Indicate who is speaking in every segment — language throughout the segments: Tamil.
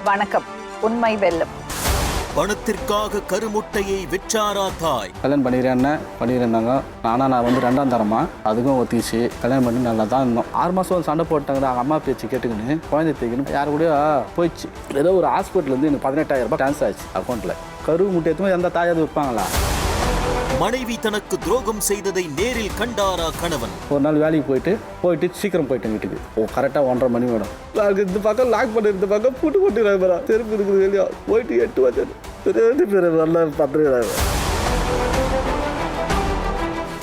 Speaker 1: வணக்கம். உண்மை வெல்லும்.
Speaker 2: பணத்திற்காக கருமுட்டையை விற்றாரா தாய்?
Speaker 3: கல்யாணம் பண்ணியிருந்தாங்க. நான் வந்து 2ஆம் தரமா அதுக்கும் ஒத்திச்சு கல்யாணம் பண்ணி நல்லா தான் இருந்தோம். 6 மாதம் சண்டை போட்டாங்க. அம்மா பேச்சு கேட்டுக்கின்னு குழந்தை தூக்கின்னு யாரு கூட போயிடுச்சு. ஏதோ ஒரு ஹாஸ்பிட்டல் எனக்கு 18,000 ரூபாய் ட்ரான்ஸ்ஃபர் ஆச்சு அக்கௌண்ட்டில். கரு முட்டை எடுத்து எந்த தாயாவது வைப்பாங்களா?
Speaker 2: மனைவி தனக்கு துரோகம் செய்ததை நேரில் கண்டாரா கணவன்?
Speaker 3: ஒரு நாள் வேலைக்கு போயிட்டு சீக்கிரம் போயிட்டேன் வீட்டுக்கு. கரெக்டாக 1:30 மணி மேடம். இந்த பக்கம் லாக் பண்ணி இந்த பக்கம் பூட்டு போட்டுக்கிறாங்க. தெருப்பு இருக்குது வெளியா போயிட்டு 8 வச்சு 2 பேர் நல்லா 10.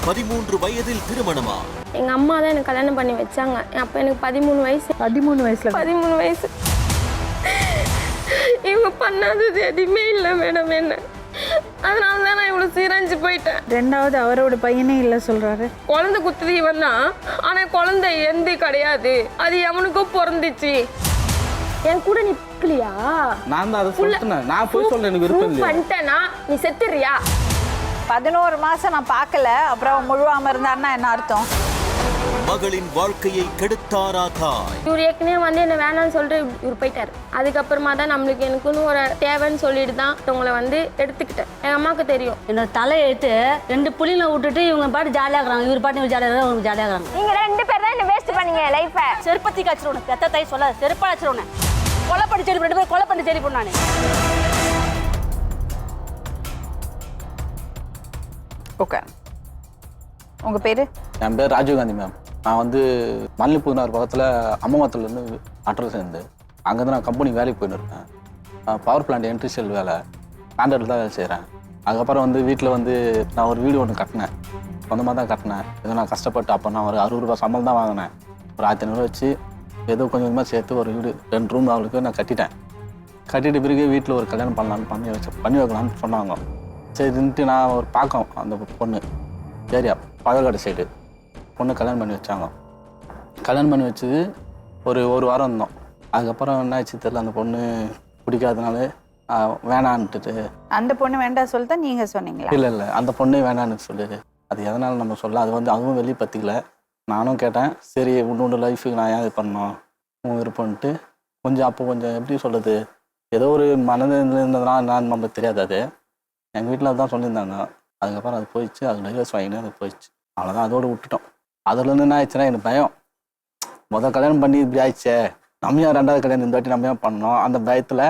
Speaker 2: 13 வயதில் திருமணமா?
Speaker 4: எங்க அம்மா தான் எனக்கு கல்யாணம் பண்ணி வச்சாங்க. அப்ப எனக்கு 13 வயசு. 13 வயசு. இவங்க பண்ணாதது எதுவுமே இல்லை மேடம். என்ன அதனால தான் நான் இவ்வளவு சீரஞ்சு போயிட்டேன்.
Speaker 5: 2வது அவரோட பையனே இல்லை சொல்றாரு.
Speaker 4: குழந்தை குத்துது இவன் தான். ஆனா குழந்தை எந்த கிடையாது. அது எவனுக்கோ பிறந்துச்சு. என் கூட நிக்கலையா?
Speaker 3: நான் தான் அதை சொல்லிட்டேன். நான் போய் சொல்றேன். எனக்கு விருப்பம் இல்லை
Speaker 4: பண்ணிட்டேனா நீ செத்துறியா?
Speaker 1: 11 மாசம் நான் பார்க்கல, அப்புறம் முழுவாம இருந்தாருன்னா என்ன அர்த்தம்?
Speaker 2: மகளின் வாழ்க்கையை கெடுத்தாரா தாய்?
Speaker 4: இவர் ஏற்கனவே வந்து என்ன வேணாம்னு சொல்லிட்டு இவர் போயிட்டாரு. அதுக்கப்புறமா தான் நம்மளுக்கு எனக்குன்னு ஒரு தேவைன்னு சொல்லிட்டு தான் உங்களை வந்து எடுத்துக்கிட்டேன். எங்க அம்மாவுக்கு தெரியும்.
Speaker 6: என்னோட தலையை எடுத்து 2 புள்ளிங்களை விட்டுட்டு இவங்க பாட்டு ஜாலியாக இருக்கிறாங்க. இவர் பாட்டு இவர் ஜாலியாக அவங்க ஜாலியாக இருக்கிறாங்க.
Speaker 4: நீங்க 2 பேர் தான் என்ன வேஸ்ட் பண்ணீங்க லைஃபை.
Speaker 6: செருப்பத்தி காய்ச்சிருவணும். பெத்த தாய் சொல்ல செருப்பா அடிச்சிருவனே. கொலை பண்ணி சரி 2 பேர் கொலை பண்ணி சரி பண்ணானே.
Speaker 1: ஓகே, உங்க பேரு?
Speaker 3: என் பேர் ராஜீவ்காந்தி மேம். நான் வந்து மல்லிப்பூனார் பக்கத்தில் அம்மமத்துலேருந்து அட்ரஸ் சேர்ந்தேன். அங்கேருந்து நான் கம்பெனி வேலைக்கு போயின்னு இருக்கேன். பவர் பிளான்ட் என்ட்ரிஷியல் வேலை ஸ்டாண்டர்டில் தான் வேலை செய்கிறேன். அதுக்கப்புறம் வந்து வீட்டில் வந்து நான் ஒரு வீடு ஒன்று கட்டினேன். சொந்தமாக தான் கட்டினேன். ஏதோ நான் கஷ்டப்பட்டு அப்போ நான் ஒரு 60 ரூபா சம்பளம் தான் வாங்கினேன். ஒரு 1500 வச்சு ஏதோ கொஞ்சம் கொஞ்சமாக சேர்த்து ஒரு வீடு 2 ரூம் அவளுக்கு நான் கட்டிட்டேன். கட்டிட்டு பிறகு வீட்டில் ஒரு கல்யாணம் பண்ணலான்னு பண்ணி வைக்கலான்னு சொன்னாங்க. சரின்ட்டு நான் ஒரு பார்க்கோம் அந்த பொண்ணு ஏரியா பழக்காடு சைடு பொண்ணு கல்யாணம் பண்ணி வச்சாங்க. கல்யாணம் பண்ணி வச்சது ஒரு வாரம் இருந்தோம். அதுக்கப்புறம் என்ன ஆச்சு தெரியல. அந்த பொண்ணு பிடிக்காதனால வேணான்ட்டு.
Speaker 1: அந்த பொண்ணு வேண்டாம் சொல்லிட்டா நீங்க சொன்னீங்களா?
Speaker 3: இல்லை அந்த பொண்ணே வேணான்னு சொல்லுது. அது எதனால நம்ம சொல்ல, அது வந்து அதுவும் வெளியே பற்றிக்கல. நானும் கேட்டேன். சரி உன்னோட லைஃபுக்கு நான் ஏன் இது பண்ணோம் உன் விருப்பம்ன்ட்டு கொஞ்சம் அப்போ கொஞ்சம் எப்படி சொல்கிறது, ஏதோ ஒரு மனதில் இருந்ததுனா நான் நம்மளுக்கு தெரியாது. அது எங்கள் வீட்டில் தான் சொல்லியிருந்தாங்க. அதுக்கப்புறம் அது போயிடுச்சு. அது டைவர்ஸ் வாங்கினு அது போயிடுச்சு. அவ்வளோதான், அதோடு விட்டுட்டோம். அதுலேருந்து என்ன ஆயிடுச்சுன்னா எனக்கு பயம். கல்யாணம் பண்ணி இப்படி ஆயிடுச்சே, நம்ம ஏன் 2வது கல்யாணம் இந்த வாட்டி நம்ம ஏன் பண்ணோம், அந்த பயத்தில்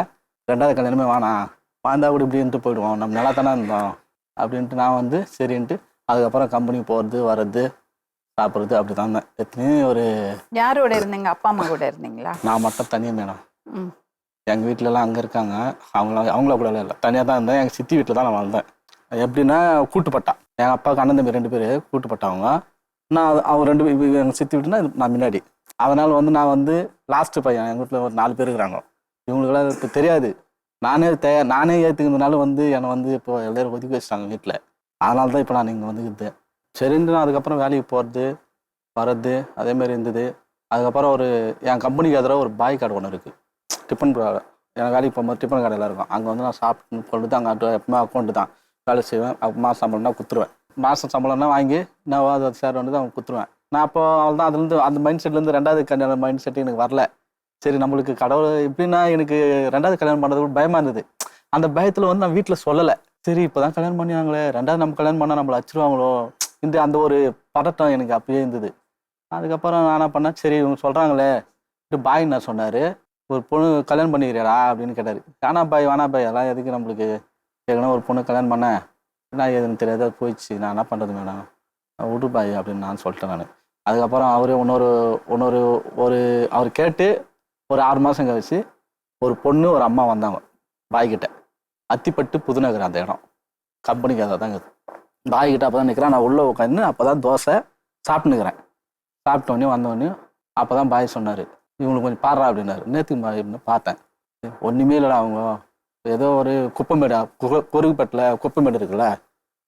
Speaker 3: 2வது கல்யாணமே வேணாம், வாழ்ந்தா கூட இப்படின்ட்டு போயிடுவோம், நம்ம நல்லா தானே இருந்தோம் அப்படின்ட்டு நான் வந்து சரின்ட்டு அதுக்கப்புறம் கம்பெனி போகிறது வர்றது சாப்பிட்றது அப்படி தான் இருந்தேன். எத்தனையோ ஒரு.
Speaker 1: யாரோட இருந்தீங்க? அப்பா அம்மா கூட இருந்தீங்களா?
Speaker 3: நான் மட்டும் தனியாக மேடம். எங்கள் வீட்டிலலாம் அங்கே இருக்காங்க. அவங்கள கூட இல்லை, தனியாக தான் இருந்தேன். எங்கள் சித்தி வீட்டில் தான் நான் வாழ்ந்தேன். எப்படின்னா கூட்டுப்பட்டா. எங்கள் அப்பாவுக்கு அண்ணன் தம்பி 2 பேர் கூட்டுப்பட்டவங்க. நான் அவங்க 2 பேர் எங்கள் சித்தி வீட்டுனா நான் முன்னாடி. அதனால் வந்து நான் வந்து லாஸ்ட்டு பையன். எங்கள் வீட்டில் ஒரு 4 பேர் இருக்கிறாங்க. இவங்களுக்கெல்லாம் இப்போ தெரியாது. நானே ஏற்றுக்கிறதுனால வந்து என்னை வந்து இப்போ எல்லோரும் ஒதுக்கி வச்சிட்டாங்க வீட்டில். அதனால தான் இப்போ நான் இங்கே வந்துக்கிது. சரின்னு நான் அதுக்கப்புறம் வேலைக்கு போகிறது வர்றது அதேமாரி இருந்தது. அதுக்கப்புறம் என் கம்பெனிக்கு எதிராக ஒரு பாய் கடை ஒன்று இருக்குது. டிஃபன் எனக்கு வேலைக்கு போகும்போது டிஃபன் கடையில் இருக்கும். அங்கே வந்து நான் சாப்பிட்டு கொண்டு அங்கே எப்பவுமே அக்கௌண்ட்டு தான் வேலை செய்வேன். மாதம் சம்பளம்னா கொடுத்துருவேன். மாதம் சம்பளம்னா வாங்கி நான் அதை சேர் வந்து அவங்க கொடுத்துருவேன். நான் அப்போ அவள்தான் அதுலேருந்து அந்த மைண்ட் செட்லேருந்து 2வது கல்யாணம் மைண்ட் செட்டு எனக்கு வரல. சரி நம்மளுக்கு கடவுள் எப்படின்னா எனக்கு 2வது கல்யாணம் பண்ணுறது கூட பயமாக இருந்தது. அந்த பயத்தில் வந்து நான் வீட்டில் சொல்லலை. சரி இப்போ தான் கல்யாணம் பண்ணிவாங்களே, 2வது நம்ம கல்யாணம் பண்ணால் நம்மளை அடிச்சிருவாங்களோ அந்த ஒரு பதட்டம் எனக்கு அப்பயே இருந்தது. அதுக்கப்புறம் நான் என்ன பண்ணேன், சரி இவங்க சொல்கிறாங்களே பாய் நான் சொன்னார், ஒரு பொண்ணு கல்யாணம் பண்ணிக்கிறியாடா அப்படின்னு கேட்டார். வேணா பாய் அதெல்லாம் எதுக்கு நம்மளுக்கு கேட்கணும், ஒரு பொண்ணு கல்யாணம் பண்ணேன் நான் எதுன்னு தெரியாது, அது போயிடுச்சு, நான் என்ன பண்ணுறது மேடம் விடு பாய் அப்படின்னு நான் சொல்லிட்டேன் நான். அதுக்கப்புறம் அவர் அவர் கேட்டு ஒரு 6 மாதம் கழிச்சு ஒரு பொண்ணு ஒரு அம்மா வந்தாங்க பாய்கிட்ட. அத்திப்பட்டு புதுநகர் அந்த இடம் கம்பெனிக்கு அதை தாங்க. பாய்கிட்ட அப்போ தான் நிற்கிறேன். நான் உள்ளே உட்காந்து அப்போ தான் தோசை சாப்பிட்டுக்கிறேன். சாப்பிட்டோடனே வந்தோடனே அப்போ தான் பாய் சொன்னார், இவங்களுக்கு கொஞ்சம் பாடுறா அப்படின்னாரு. நேற்றுக்கு பாய் அப்படின்னு பார்த்தேன். ஒன்றுமே இல்லைடா, அவங்க ஏதோ ஒரு குப்பைமேடு பொறுகுப்பட்டில் குப்பைமேடு இருக்குல்ல,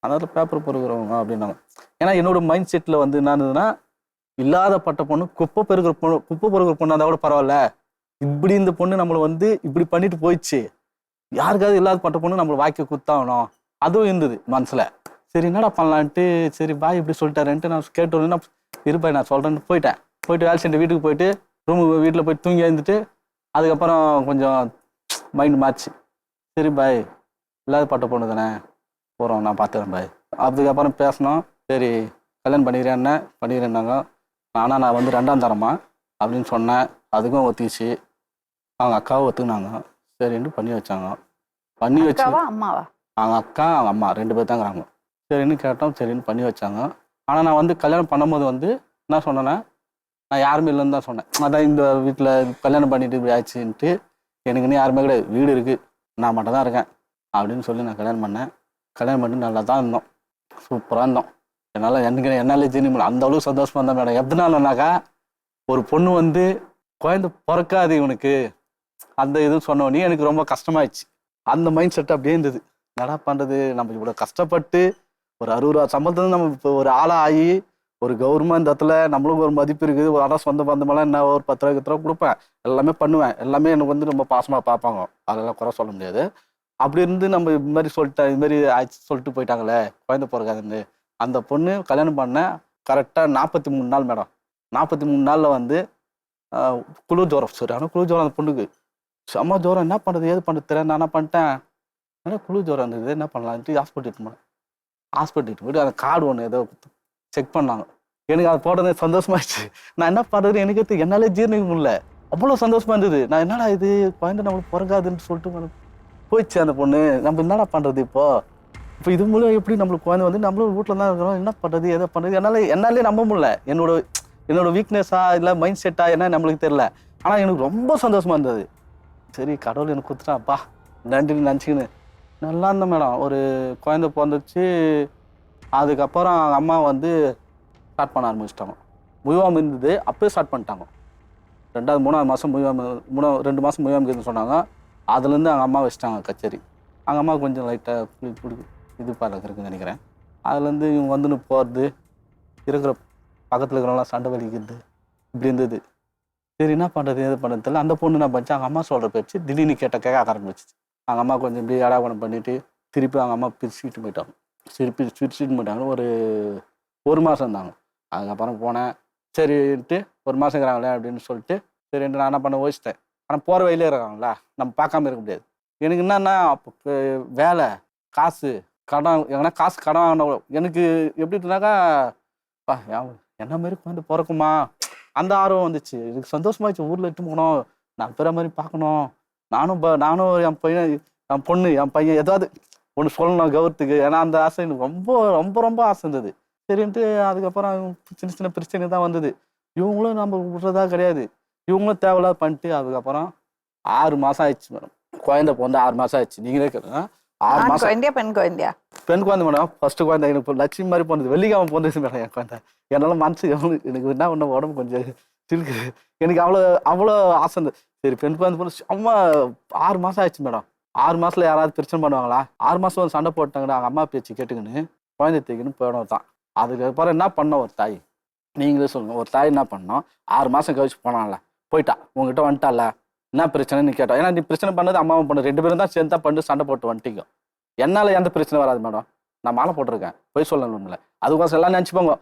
Speaker 3: அதனால் பேப்பர் பொறுக்கிறவங்க அப்படின்னாங்க. ஏன்னா என்னோட மைண்ட் செட்டில் வந்து என்ன இருந்ததுன்னா, இல்லாதப்பட்ட பொண்ணு குப்பை பொறுக்கிற பொண்ணு அதை கூட பரவாயில்ல, இப்படி இந்த பொண்ணு நம்மளை வந்து இப்படி பண்ணிட்டு போயிடுச்சு, யாருக்காவது இல்லாதப்பட்ட பொண்ணு நம்மளை வாக்கி குத்தாகணும் அதுவும் இருந்தது மனசில். சரி என்னடா பண்ணலான்ட்டு சரி பாய் இப்படி சொல்லிட்டாருன்ட்டு நான் கேட்டோன்னே நான் இருப்பாய் நான் சொல்கிறேன்ட்டு போயிட்டு வேலை செஞ்ச வீட்டுக்கு போயிட்டு வீட்டில் போய் தூங்கி எழுந்துட்டு அதுக்கப்புறம் கொஞ்சம் மைண்ட் மாச்சு. சரி பாய், இல்லாத பட்ட பொண்ணு தானே, போகிறோம், நான் பார்த்துக்கிறேன் பாய். அதுக்கப்புறம் பேசினோம். சரி கல்யாணம் பண்ணிக்கிறேன்னாங்க. ஆனால் நான் வந்து 2ஆம் தரமா அப்படின்னு சொன்னேன். அதுக்கும் ஒத்திச்சு. அவங்க அக்காவை ஒத்துக்கினாங்க. சரின்னு பண்ணி வச்சாங்க. பண்ணி வச்சு
Speaker 1: அம்மாவா?
Speaker 3: அவங்க அக்கா அவங்க அம்மா 2 பேர் தாங்கிறாங்க. சரின்னு கேட்டோம். சரின்னு பண்ணி வச்சாங்க. ஆனால் நான் வந்து கல்யாணம் பண்ணும்போது வந்து என்ன சொன்னேன்னா, நான் யாருமே இல்லைன்னு தான் சொன்னேன். அதான் இந்த வீட்டில் கல்யாணம் பண்ணிட்டு இப்படி ஆச்சுன்ட்டு எனக்குன்னு யாருமே கிடையாது, வீடு இருக்குது, நான் மட்டும் தான் இருக்கேன் அப்படின்னு சொல்லி நான் கல்யாணம் பண்ணேன். கல்யாணம் பண்ணி நல்லா தான் இருந்தோம், சூப்பராக இருந்தோம். என்னாலே ஜீனி முடியல, அந்த அளவுக்கு சந்தோஷமாக இருந்தேன் மேடம். எதனாலனாக்கா ஒரு பொண்ணு வந்து குழந்தை பிறக்காது இவனுக்கு அந்த இது சொன்னோடனே எனக்கு ரொம்ப கஷ்டமாயிடுச்சு. அந்த மைண்ட் செட் அப்படியே இருந்தது. என்னடா பண்ணுறது, நம்ம இவ்வளோ கஷ்டப்பட்டு ஒரு 60 ரூபா சம்பளத்துல நம்ம இப்போ ஒரு ஆளாக ஆகி ஒரு கவர்மெண்ட் இடத்துல நம்மளுக்கு ஒரு மதிப்பு இருக்குது. ஒரு அடம் சொந்த பந்தமெல்லாம் என்ன ஒரு 10 ரூபா 10 ரூபா கொடுப்பேன், எல்லாமே பண்ணுவேன், எல்லாமே எனக்கு வந்து ரொம்ப பாசமாக பார்ப்பாங்க, அதெல்லாம் குறை சொல்ல முடியாது. அப்படி இருந்து நம்ம இது மாதிரி சொல்லிட்டேன், இது மாதிரி ஆச்சு சொல்லிட்டு போயிட்டாங்களே குழந்தை பிறக்காதுன்னு. அந்த பொண்ணு கல்யாணம் பண்ண கரெக்டாக 43 நாள் மேடம். 43 நாளில் வந்து குளிர் ஜுரம். சரி, ஆனால் குளிர் ஜுரம் அந்த பொண்ணுக்கு செம்ம ஜுரம். என்ன பண்ணுறது ஏது பண்ணுறது தெரியல. நான் என்ன பண்ணிட்டேன், ஏன்னா குளிர் ஜுரம் இருந்தது, என்ன பண்ணலான்ட்டு ஹாஸ்பிட்டல் போனேன். ஹாஸ்பிட்டல் போய்ட்டு அந்த கார்டு ஒன்று ஏதோ செக் பண்ணாங்க. எனக்கு அதை போட்டது சந்தோஷமாயிடுச்சு. நான் என்ன பண்ணுறது எனக்கு என்னாலே ஜீர்ணிக்க முடியல, அவ்வளோ சந்தோஷமா இருந்தது. நான் என்னடா இது குழந்தை நம்மளுக்கு பிறக்காதுன்னு சொல்லிட்டு போயிடுச்சு அந்த பொண்ணு. நம்ம என்னடா பண்ணுறது இப்போ இது மூலம் எப்படி நம்மளுக்கு குழந்தை வந்து நம்மளும் வீட்டில் தான் இருக்கிறோம், என்ன பண்ணுறது எதை பண்ணுறது என்னாலே நம்ப முடியல. என்னோட வீக்னஸா இல்லை மைண்ட் செட்டா என்ன நம்மளுக்கு தெரியல. ஆனால் எனக்கு ரொம்ப சந்தோஷமா இருந்தது. சரி கடவுள் எனக்கு கொடுத்துட்டாப்பா நன்றின்னு நினச்சிக்கின்னு நல்லா இருந்தேன் மேடம். ஒரு குழந்தை பிறந்துச்சு. அதுக்கப்புறம் அவங்க அம்மா வந்து ஸ்டார்ட் பண்ண ஆரம்பிச்சிட்டாங்க. முகாம் இருந்தது, அப்போயே ஸ்டார்ட் பண்ணிட்டாங்க. 3ஆவது மாதம் முகாம், 2 மாதம் முகாம் இருக்குதுன்னு சொன்னாங்க. அதுலேருந்து அவங்க அம்மா வச்சிட்டாங்க கச்சேரி. அவங்க அம்மா கொஞ்சம் லைட்டாக இது இருக்குதுன்னு நினைக்கிறேன். அதுலேருந்து இவங்க வந்துன்னு போகிறது, இருக்கிற பக்கத்தில் இருக்கிறவங்களாம் சண்டை வலிக்கிறது, இப்படி இருந்தது. சரி என்ன பண்ணுறது எது பண்ணுறது தெரியல. அந்த பொண்ணு என்ன பண்ணிச்சு, அவங்க அம்மா சொல்கிற பேச்சு திடீர்னு கேட்க ஆரம்பிச்சிச்சு. அவங்க அம்மா கொஞ்சம் இப்படி அடாவணம் பண்ணிவிட்டு திருப்பி அவங்க அம்மா பிரிச்சுட்டு போயிட்டாங்க. பிரிச்சுட்டு போயிட்டாங்க. ஒரு மாதம் இருந்தாங்க. அதுக்கப்புறம் போனேன். சரின்ட்டு 1 மாதம் இருக்கிறாங்களே அப்படின்னு சொல்லிட்டு சரின்ட்டு நான் என்ன பண்ண யோசிச்சிட்டேன். ஆனால் போகிற வழியிலே இருக்காங்களா, நம்ம பார்க்காம இருக்க முடியாது. எனக்கு என்னன்னா அப்போ வேலை, காசு, கடன், எங்கன்னா காசு கடன் வாங்கின எனக்கு எப்படி இருக்குனாக்கா என்ன மாதிரி குழந்தை பிறக்குமா அந்த ஆர்வம் வந்துச்சு. எனக்கு சந்தோஷமாயிடுச்சு. ஊரில் இட்டு போகணும், 4 பேரை மாதிரி பார்க்கணும், நானும் என் பையன் ஏதாவது ஒன்று சொல்லணும் கௌரவத்துக்கு. ஏன்னா அந்த ஆசை எனக்கு ரொம்ப ரொம்ப ரொம்ப ஆசை இருந்தது. சரின்ட்டு அதுக்கப்புறம் சின்ன சின்ன பிரச்சனை தான் வந்தது. இவங்களும் நம்ம விட்றதா கிடையாது, இவங்களும் தேவையில்லாத பண்ணிட்டு அதுக்கப்புறம் 6 மாதம் ஆயிடுச்சு மேடம். குழந்தை பிறந்து 6 மாதம் ஆயிடுச்சு. நீங்களே கேட்குறேன், 6 மாதம். பெண் குழந்தை மேடம். ஃபர்ஸ்ட் குழந்தை எனக்கு லட்சுமி மாதிரி போனது, வெள்ளிக்கிழமை போனது மேடம் என் குழந்தை. என்னால் மனசு எனக்கு என்ன ஒன்று உடம்பு கொஞ்சம் சிலுக்கு. எனக்கு அவ்வளோ ஆசை இருந்தது. சரி பெண் குழந்தை போன அம்மா 6 மாதம் ஆயிடுச்சு மேடம். 6 மாதத்தில் யாராவது பிரச்சனை பண்ணுவாங்களா? 6 மாதம் வந்து சண்டை போட்டாங்கன்னு அவங்க அம்மா பேச்சு கேட்டுக்கின்னு குழந்தை தூக்கின்னு போயிடும் தான். அதுக்கப்புறம் என்ன பண்ணோம், ஒரு தாய் நீங்களே சொல்லுங்கள், ஒரு தாய் என்ன பண்ணோம், 6 மாதம் கழிச்சு போனான்ல, போயிட்டா உங்ககிட்ட வந்துட்டால, என்ன பிரச்சனைன்னு கேட்டோம். ஏன்னா நீ பிரச்சனை பண்ணது அம்மாவும் பண்ணு, 2 பேரும் தான் சேர்ந்து தான் பண்ணி சண்டை போட்டு வந்துட்டீங்க. என்னால் எந்த பிரச்சனை வராது மேடம், நான் மாலை போட்டிருக்கேன், போய் சொல்லணும்ல. அதுக்கோசம் எல்லாம் நினச்சிப்போங்க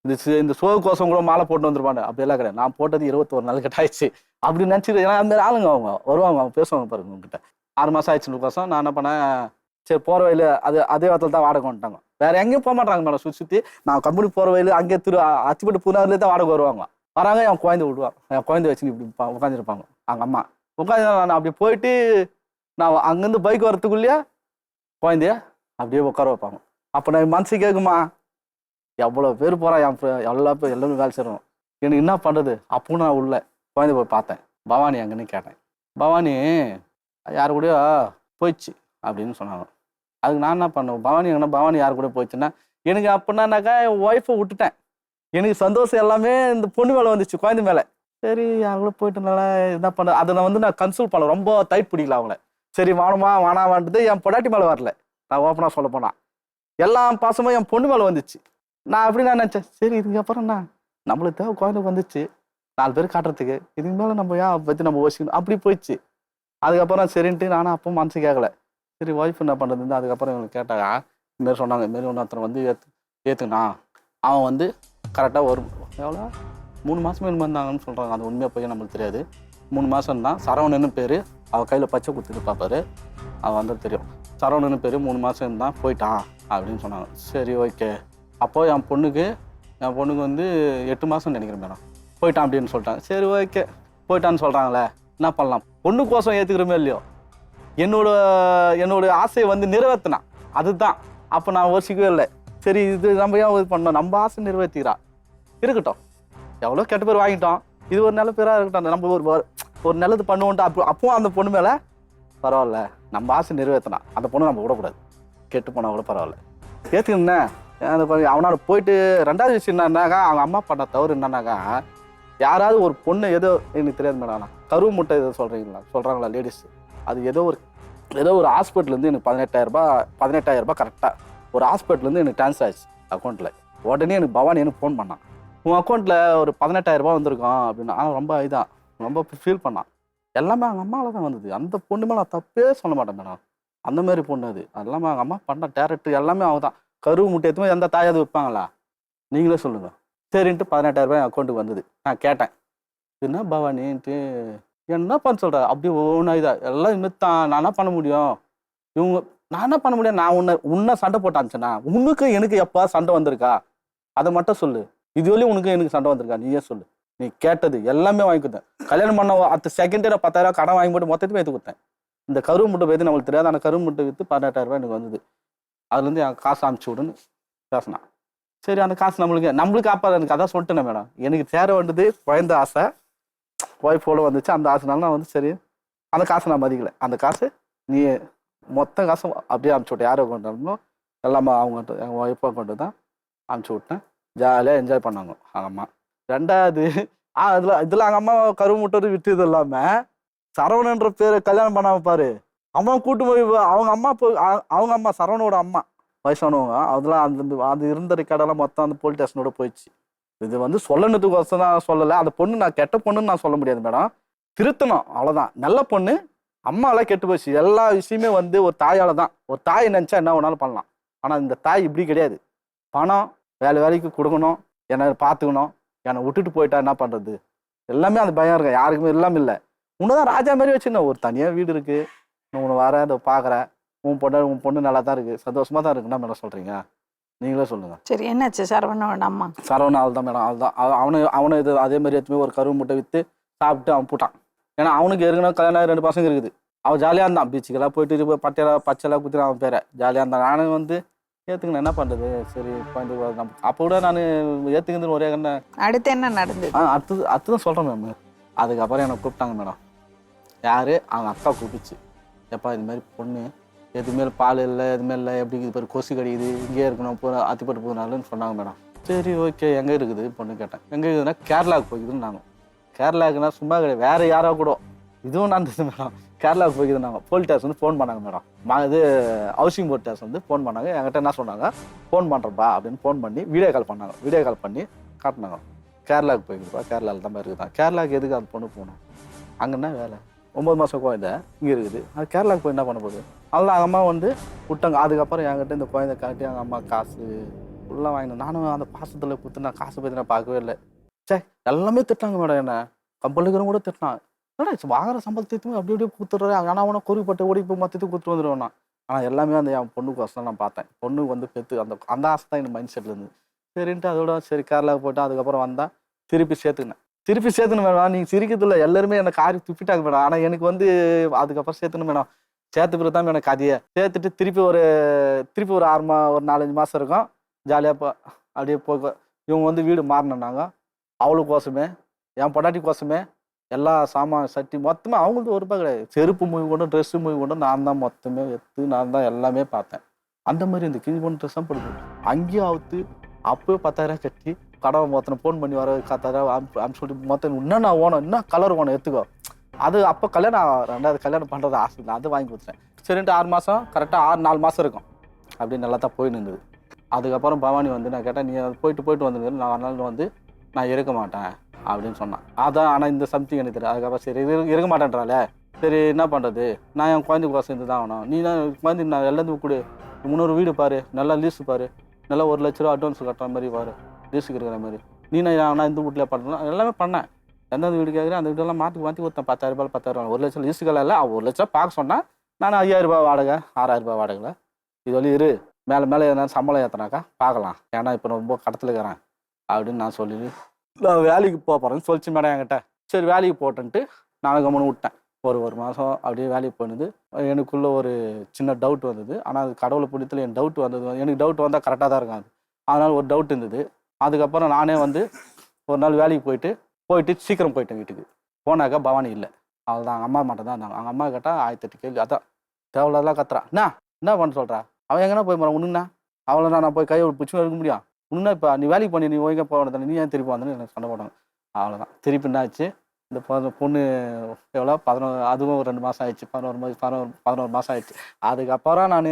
Speaker 3: இந்த சோகோசம் கூட மாலை போட்டு வந்துருப்பாங்க. அப்படியெல்லாம் கிடையாது. நான் போட்டது 21 நாள் கிட்ட ஆயிடுச்சு அப்படின்னு நினச்சிட்டு. ஏன்னா அந்த ஆளுங்க அவங்க வருவாங்க, அவங்க பேசுவாங்க பாருங்க உங்ககிட்ட. 6 மாதம் ஆயிடுச்சுன்னு நான் என்ன பண்ணேன், சரி போகிற வயலு அதே வாரத்தில் தான் வாடகை வந்துட்டாங்க. வேற எங்கேயும் போக மாட்டாங்க மேடம். சுற்றி நான் கம்பெனி போகிற வயலு அங்கே அத்திப்பட்டு புனாரிலே தான் வாடகை வருவாங்க. வராங்க, என் குழந்தை விடுவாங்க, என் குழந்தை வச்சுன்னு இப்படி உட்காந்துருப்பாங்க. அவங்க அம்மா உட்காந்து நான் அப்படி போயிட்டு நான் அங்கேருந்து பைக் வரத்துக்குள்ளேயே குழந்தைய அப்படியே உட்கார வைப்பாங்க. அப்போ நான் மனசு கேட்குமா, எவ்வளோ பேர் போகிறான், எல்லாமே வேலை செய்கிறோம், எனக்கு என்ன பண்ணுறது. அப்போ நான் உள்ள குழந்தை போய் பார்த்தேன். பவானி அங்கன்னு கேட்டேன். பவானி யாரு கூடயோ போயிடுச்சு அப்படின்னு சொன்னாங்க. அதுக்கு நான் என்ன பண்ணுவேன், பவானி யார் கூட போயிடுச்சுன்னா எனக்கு அப்படின்னாக்கா என் ஒய்ஃபை விட்டுட்டேன். எனக்கு சந்தோஷம் எல்லாமே இந்த பொண்ணு மேலே வந்துச்சு, குழந்தை மேலே. சரி யார் கூட போயிட்டனால என்ன பண்ண, அதை நான் கன்சல்ட் பண்ண ரொம்ப டைட் பிடிக்கல அவங்கள. சரி வானாவான்றது என் பொடாட்டி மேலே வரல. நான் ஓப்பனாக சொல்ல போனா எல்லா பாசமும் என் பொண்ணு மேலே வந்துச்சு. நான் அப்படி நான் நினச்சேன், சரி இதுக்கப்புறம் நம்மளுக்கு தேவை குழந்தை வந்துச்சு 4 பேர் காட்டுறதுக்கு, இதுக்கு மேலே நம்ம ஏன் பற்றி நம்ம யோசிக்கணும், அப்படி போயிடுச்சு. அதுக்கப்புறம் சரின்ட்டு நானும் அப்போ மனசு கேட்கல. சரி ஒய்ஃப் என்ன பண்ணுறது. அதுக்கப்புறம் இவங்க கேட்டாங்க, இதுமாரி சொன்னாங்க, இதுமாரி ஒருத்தர் ஏற்றுக்கணா, அவன் கரெக்டாக எவ்வளோ 3 மாதமே இருந்தாங்கன்னு சொல்கிறாங்க. அது உண்மையாக போய் நம்மளுக்கு தெரியாது. 3 மாதம் தான். சரவணன்னு பேர். அவள் கையில் பச்சை குத்துட்டு பார்ப்பாரு. அவள் வந்து தெரியும். சரவணன்னு பேர் 3 மாதம் தான் போயிட்டான் அப்படின்னு சொன்னாங்க. சரி ஓகே. அப்போது என் பொண்ணுக்கு வந்து 8 மாதம் நினைக்கிறேன் மேடம். போயிட்டான் அப்படின்னு சொல்லிட்டாங்க. சரி ஓகே, போயிட்டான்னு சொல்கிறாங்களே என்ன பண்ணலாம்? பொண்ணுக்கோசம் ஏற்றுக்கிறோமே இல்லையோ, என்னோட ஆசையை வந்து நிறைவேற்றினான். அதுதான் அப்போ நான் யோசிக்கவே இல்லை. சரி இது நம்ம ஏன் இது பண்ணோம், நம்ம ஆசை நிறைவேற்றிக்கிறா இருக்கட்டும், எவ்வளோ கெட்ட பேர் வாங்கிட்டோம், இது ஒரு நல்ல பேராக இருக்கட்டும், நம்ம ஒரு நல்லது பண்ணுவோன்ட்டு அப்பவும் அந்த பொண்ணு மேலே பரவாயில்ல, நம்ம ஆசை நிறைவேற்றினா அந்த பொண்ணு நம்ம விடக்கூடாது, கெட்டு போனால் கூட பரவாயில்ல ஏற்றுக்கணுண்ணே. அவனோட போயிட்டு 2வது விஷயம் என்னன்னாக்கா, அவங்க அம்மா பண்ண தவறு என்னன்னாக்கா, யாராவது ஒரு பொண்ணு ஏதோ எனக்கு தெரியாது மேடம், கருவு முட்டை ஏதோ சொல்கிறாங்களா லேடிஸ், அது ஏதோ ஒரு ஹாஸ்பிட்டல்லேருந்து எனக்கு 18,000 ரூபாய் கரெக்டாக ஒரு ஹாஸ்பிட்டல்லேருந்து எனக்கு ட்ரான்ஸ்ஃபர் ஆச்சு அக்கௌண்ட்டில். உடனே எனக்கு பவானி எனக்கு ஃபோன் பண்ணான், உன் அக்கௌண்ட்டில் ஒரு 18,000 ரூபாய் வந்திருக்கோம் அப்படின்னு. ஆனால் ரொம்ப ஃபீல் பண்ணான். எல்லாமே அவங்க அம்மாவில் தான் வந்தது. அந்த பொண்ணு மேலே நான் தப்பே சொல்ல மாட்டேன் மேடம். அந்த மாதிரி பொண்ணு அது எல்லாமே அவங்க அம்மா பண்ண டேரக்டர் எல்லாமே அவங்க தான். கருவு முட்டை எதுவுமே எந்த தாயாவது வைப்பாங்களா, நீங்களே சொல்லுங்கள். சரின்ட்டு 18,000 ரூபாய் அக்கௌண்ட்டுக்கு வந்தது. நான் கேட்டேன், என்ன பவானின்ட்டு என்ன பண்ண சொல்கிற, அப்படியே ஒவ்வொன்றா இதாக எல்லாம் இனித்தான், நான் என்ன பண்ண முடியும், நான் என்ன பண்ண முடியும், நான் உன்னை சண்டை போட்டாச்சுன்னா உனக்கு எனக்கு எப்போ சண்டை வந்திருக்கா அதை மட்டும் சொல்லு, இதுவரையும் உனக்கு எனக்கு சண்டை வந்திருக்கா நீயே சொல்லு. நீ கேட்டது எல்லாமே வாங்கி கொடுத்தேன். கல்யாணம் பண்ண அடுத்த செகண்டே நான் 10,000 கடன் வாங்கி போட்டு மொத்தத்தையும் வைத்து கொடுத்தேன். இந்த கருவு முட்டை வைத்து நம்மளுக்கு தெரியாது, அந்த கருவு முட்டை விற்று 18,000 ரூபாய் எனக்கு வந்தது. அதுலேருந்து என் காசு அனுப்பிச்சி விடுன்னு பேசினான். சரி அந்த காசு நம்மளுக்கு அப்போ எனக்கு அதான் சொல்லிட்டேன் மேடம், எனக்கு சேர வேண்டியது குழந்த ஆசை, ஒய்ஃபோட வந்துச்சு. அந்த ஆசைனால நான் வந்து சரி அந்த காசை நான் மதிக்கலை. அந்த காசு நீ மொத்த காசும் அப்படியே அனுப்பிச்சி விட்டேன். யாரை கொண்டு வரணும் எல்லாமே அவங்ககிட்ட எங்கள் ஒய்ஃபை கொண்டு தான் அனுப்பிச்சி விட்டேன். ஜாலியாக என்ஜாய் பண்ணாங்க அவங்க அம்மா. 2வது இதில் அவங்க அம்மா கருவு முட்டை விட்டுது இல்லாமல் சரவணன்ற பேர் கல்யாணம் பண்ணாமல் பாரு, அம்மா கூட்டு போய் அவங்க அம்மா சரவணோட அம்மா வயசானவங்க, அதெல்லாம் அது இருந்த ரெக்கார்டெல்லாம் மொத்தம் அந்த போலீஸ் ஸ்டேஷனோட போயிடுச்சு. இது வந்து சொல்லணுத்துக்கு தான் சொல்லலை. அந்த பொண்ணு நான் கெட்ட பொண்ணுன்னு நான் சொல்ல முடியாது மேடம், திருத்தணும் அவ்வளோதான். நல்ல பொண்ணு, அம்மாலாம் கெட்டு போச்சு. எல்லா விஷயமே வந்து ஒரு தாயால் தான். ஒரு தாய் நினச்சா என்ன வேணாலும் பண்ணலாம். ஆனால் இந்த தாய் இப்படி கிடையாது. பணம் வேலைக்கு கொடுக்கணும், என்னை பார்த்துக்கணும், என்னை விட்டுட்டு போயிட்டா என்ன பண்ணுறது, எல்லாமே அந்த பயம் இருக்கேன். யாருக்குமே எல்லாமே இல்லை. உன்னதான் ராஜா மாதிரி வச்சுருந்தேன். ஒரு தனியாக வீடு இருக்குது, உன்னை வரேன், அதை பார்க்குறேன், உன் பொண்ணு நல்லா தான் இருக்குது, சந்தோஷமாக தான் இருக்குன்னா மேடம் சொல்கிறீங்க, நீங்களே சொல்லுங்கள்.
Speaker 1: சரி என்னாச்சு சரவணோட அம்மா?
Speaker 3: சரவணன் அவள் தான் மேடம், அவனை இது அதே மாதிரி எடுத்துமே ஒரு கருவு முட்டை விற்று சாப்பிட்டு அவன் போட்டான். ஏன்னா அவனுக்கு ஏற்கனவே கல்யாணம் 2 பசங்க இருக்குது. அவன் ஜாலியாக இருந்தான், பீச்சுக்கெல்லாம் போயிட்டு பச்சையெல்லாம் குத்தினா அவன் பேரை ஜாலியாக இருந்தான். நானும் வந்து ஏற்றுக்கணும், என்ன பண்ணுறது, சரி நம்ம அப்போ கூட நான் ஏற்றுக்கிறது ஒரே கண்ண.
Speaker 1: அடுத்து என்ன நடந்தது?
Speaker 3: அடுத்ததான் சொல்கிறேன் மேம். அதுக்கப்புறம் என்னை கூப்பிட்டாங்க மேடம். யார்? அவங்க அக்கா கூப்பிச்சு, எப்பா இது மாதிரி பொண்ணு எதுவுமே பால் இல்லை, எதுவுமே இல்லை, எப்படி இது பேர் கொசு கடிக்குது, இங்கே இருக்கணும், அத்திப்பட்டு போனாலுன்னு சொன்னாங்க மேடம். சரி ஓகே, எங்கே இருக்குது பொண்ணு கேட்டேன். எங்கே இருக்குதுன்னா கேரளாவுக்கு போய்க்குதுன்னு நாங்கள். கேரளாவுக்குன்னா சும்மா கிடையாது, வேறு யாரோ கூட இதுவும் நடந்தது மேடம். கேரளாவுக்கு போய்க்குது. நாங்கள் போலீஸ் ஸ்டேஷன் வந்து ஃபோன் பண்ணாங்க மேடம். இது ஹவுசிங் போர்ட் ஸ்டேஷன் வந்து ஃபோன் பண்ணாங்க. என்கிட்ட என்ன சொன்னாங்க, ஃபோன் பண்ணுறப்பா அப்படின்னு ஃபோன் பண்ணி வீடியோ கால் பண்ணாங்க. வீடியோ கால் பண்ணி காட்டினாங்க, கேரளாவுக்கு போய்க்குதுப்பா, கேரளாவில் தான் இருக்குதான். கேரளாவுக்கு எதுக்கு அந்த பொண்ணு போகணும், அங்கன்னா வேலை 9 மாதம் குழந்தை இங்கே இருக்குது, அது கேரளாவுக்கு போய் என்ன பண்ண போகுது. அதெல்லாம் அவங்க அம்மா வந்து விட்டாங்க. அதுக்கப்புறம் என்கிட்ட இந்த குழந்தை காட்டி அவங்க அம்மா காசு ஃபுல்லாக வாங்கினேன். நானும் அந்த பாசத்தில் கொடுத்து நான் காசு பற்றி நான் பார்க்கவே இல்லை. சே எல்லாமே திட்டாங்க மேடம், என்ன கம்பெனிக்கிறவங்க கூட திட்டினாங்க. ஏன்னா வாங்குற சம்பளத்தையும் அப்படி அப்படியே கொடுத்துட்றேன். ஆனால் அவனை குறிப்பிட்ட ஓடி போய் மொத்தத்தையும் கொடுத்துட்டு வந்துடுவேன் நான். ஆனால் எல்லாமே அந்த என் பொண்ணுக்கு வசம் நான் பார்த்தேன். பொண்ணுக்கு வந்து பெற்று அந்த ஆசை தான் எனக்கு மைண்ட் செட்டில் இருந்து. சரின்ட்டு அதோட சரி கேரளாவுக்கு போய்ட்டு அதுக்கப்புறம் வந்தால் திருப்பி சேர்த்துக்கணும் மேடம். நீங்கள் சிரிக்கிறதில்ல, எல்லாருமே என்னை காரி துப்பிட்டாங்க மேடம். ஆனால் எனக்கு வந்து அதுக்கப்புறம் சேர்த்துணும் மேடம். சேர்த்து பிறகு தான் எனக்கு கதையை சேர்த்துட்டு திருப்பி ஒரு 4-5 மாதம் இருக்கும் ஜாலியாக அப்படியே போக. இவங்க வந்து வீடு மாறினாங்க. அவளுக்கோசமே என் பொண்டாட்டிக்கோசமே எல்லா சாமான் சட்டி மொத்தமே அவங்களுக்கு 1 ரூபாய் கிடையாது. செருப்பு மூவி கொண்டு ட்ரெஸ்ஸு மூவி கொண்டு நான் தான் மொத்தமே நான் தான் எல்லாமே பார்த்தேன். அந்த மாதிரி இந்த கிஞ்சி பொண்ணு ட்ரெஸ் தான் படுது. அங்கேயும் அவுத்து அப்போயே 10,000 கட்டி கடவை மொத்தனை ஃபோன் பண்ணி வர 10,000 அனுப்பிச்சு சொல்லிட்டு மொத்தம் இன்னும் நான் ஓணும், இன்னும் கலர் ஓணும் எடுத்துக்கோ. அது அப்போ கல்யாணம் 2வது கல்யாணம் பண்ணுறது ஆசை இல்லை, அது வாங்கி கொடுத்துட்டேன். சரின்ட்டு 6 மாதம் கரெக்டாக 4 மாதம் இருக்கும் அப்படி நல்லா தான் போய் நின்றுது. அதுக்கப்புறம் பவானி வந்து நான் கேட்டேன், நீ போயிட்டு வந்துருங்க, நான் அதனால வந்து நான் இருக்க மாட்டேன் அப்படின்னு சொன்னான். அதான் ஆனால் இந்த சம்திங் எனக்கு தெரியும். அதுக்கப்புறம் சரி இருக்க மாட்டேன்றாலே, சரி என்ன பண்ணுறது, நான் என் குழந்தைக்கு வாசம் இருந்து தான் ஆகணும். நீ தான் குழந்தை நான் எல்லாத்தையும் கொடு, முன்னொரு வீடு பாரு, நல்லா லீஸு பாரு, நல்லா 1 லட்ச ரூபா அட்வான்ஸ் கட்டுற மாதிரி பாரு, லீஸுக்கு இருக்கிற மாதிரி. நீ நான் இந்த வீட்டில் பண்ணுறேன் எல்லாமே பண்ணேன். எந்தெந்த வீடு கேட்குறேன் அந்த வீடெல்லாம் மாற்றி கொடுத்தேன். 10,000 ரூபாய் 10,000 1 லட்சம் லீஸுக்கெல்லாம் இல்லை. 1 லட்சம் பார்க்க சொன்னால் நான் 5,000 ரூபாய் வாடகை 6,000 ரூபாய் வாடகையில் இது வழி இரு, மேலே எதனா சம்பளம் ஏற்றினாக்கா பார்க்கலாம், ஏன்னா இப்போ ரொம்ப கடத்தில் இருக்கிறேன் அப்படின்னு நான் சொல்லி நான் வேலைக்கு போகிறேன்னு சொல்லிச்சு மேடம் என்கிட்ட. சரி வேலைக்கு போட்டேன்ட்டு நான் கம்முன்னு விட்டேன். ஒரு மாதம் அப்படியே வேலைக்கு போனது. எனக்குள்ளே ஒரு சின்ன டவுட் வந்தது. ஆனால் அது கடவுளை பிடித்தல என் டவுட் வந்தது. எனக்கு டவுட் வந்தால் கரெக்டாக தான் இருக்கும். அதனால் ஒரு டவுட் இருந்தது. அதுக்கப்புறம் நானே வந்து ஒரு நாள் வேலைக்கு போயிட்டு சீக்கிரம் போயிட்டேன் வீட்டுக்கு. போனாக்கா பவானி இல்லை. அவள் தான் அம்மா மட்டும் தான் இருந்தாங்க. அவங்க அம்மா கேட்டால் 1008 கேள்வி. அதான் தேவையில்லாம் கத்துறான். என்ன பண்ண சொல்கிறா? அவன் எங்கன்னா போய் போகிறான் உன்னுண்ணா? அவளை நான் போய் கையை பிடிச்சி எடுக்க முடியும்? உன்னுன்னா இப்போ நீ வேலைக்கு பண்ணி நீ ஒழுங்காக போக வேண்டியதானே, நீ ஏன் திருப்பி வந்தேன்னு எனக்கு சண்டை போட்டாங்க. அவ்வளோதான். திருப்பி என்ன ஆச்சு, இந்த பொண்ணு எவ்வளோ 11 அதுவும் 2 மாதம் ஆயிடுச்சு. 11 மாதம் ஆயிடுச்சு. அதுக்கப்புறம் நான்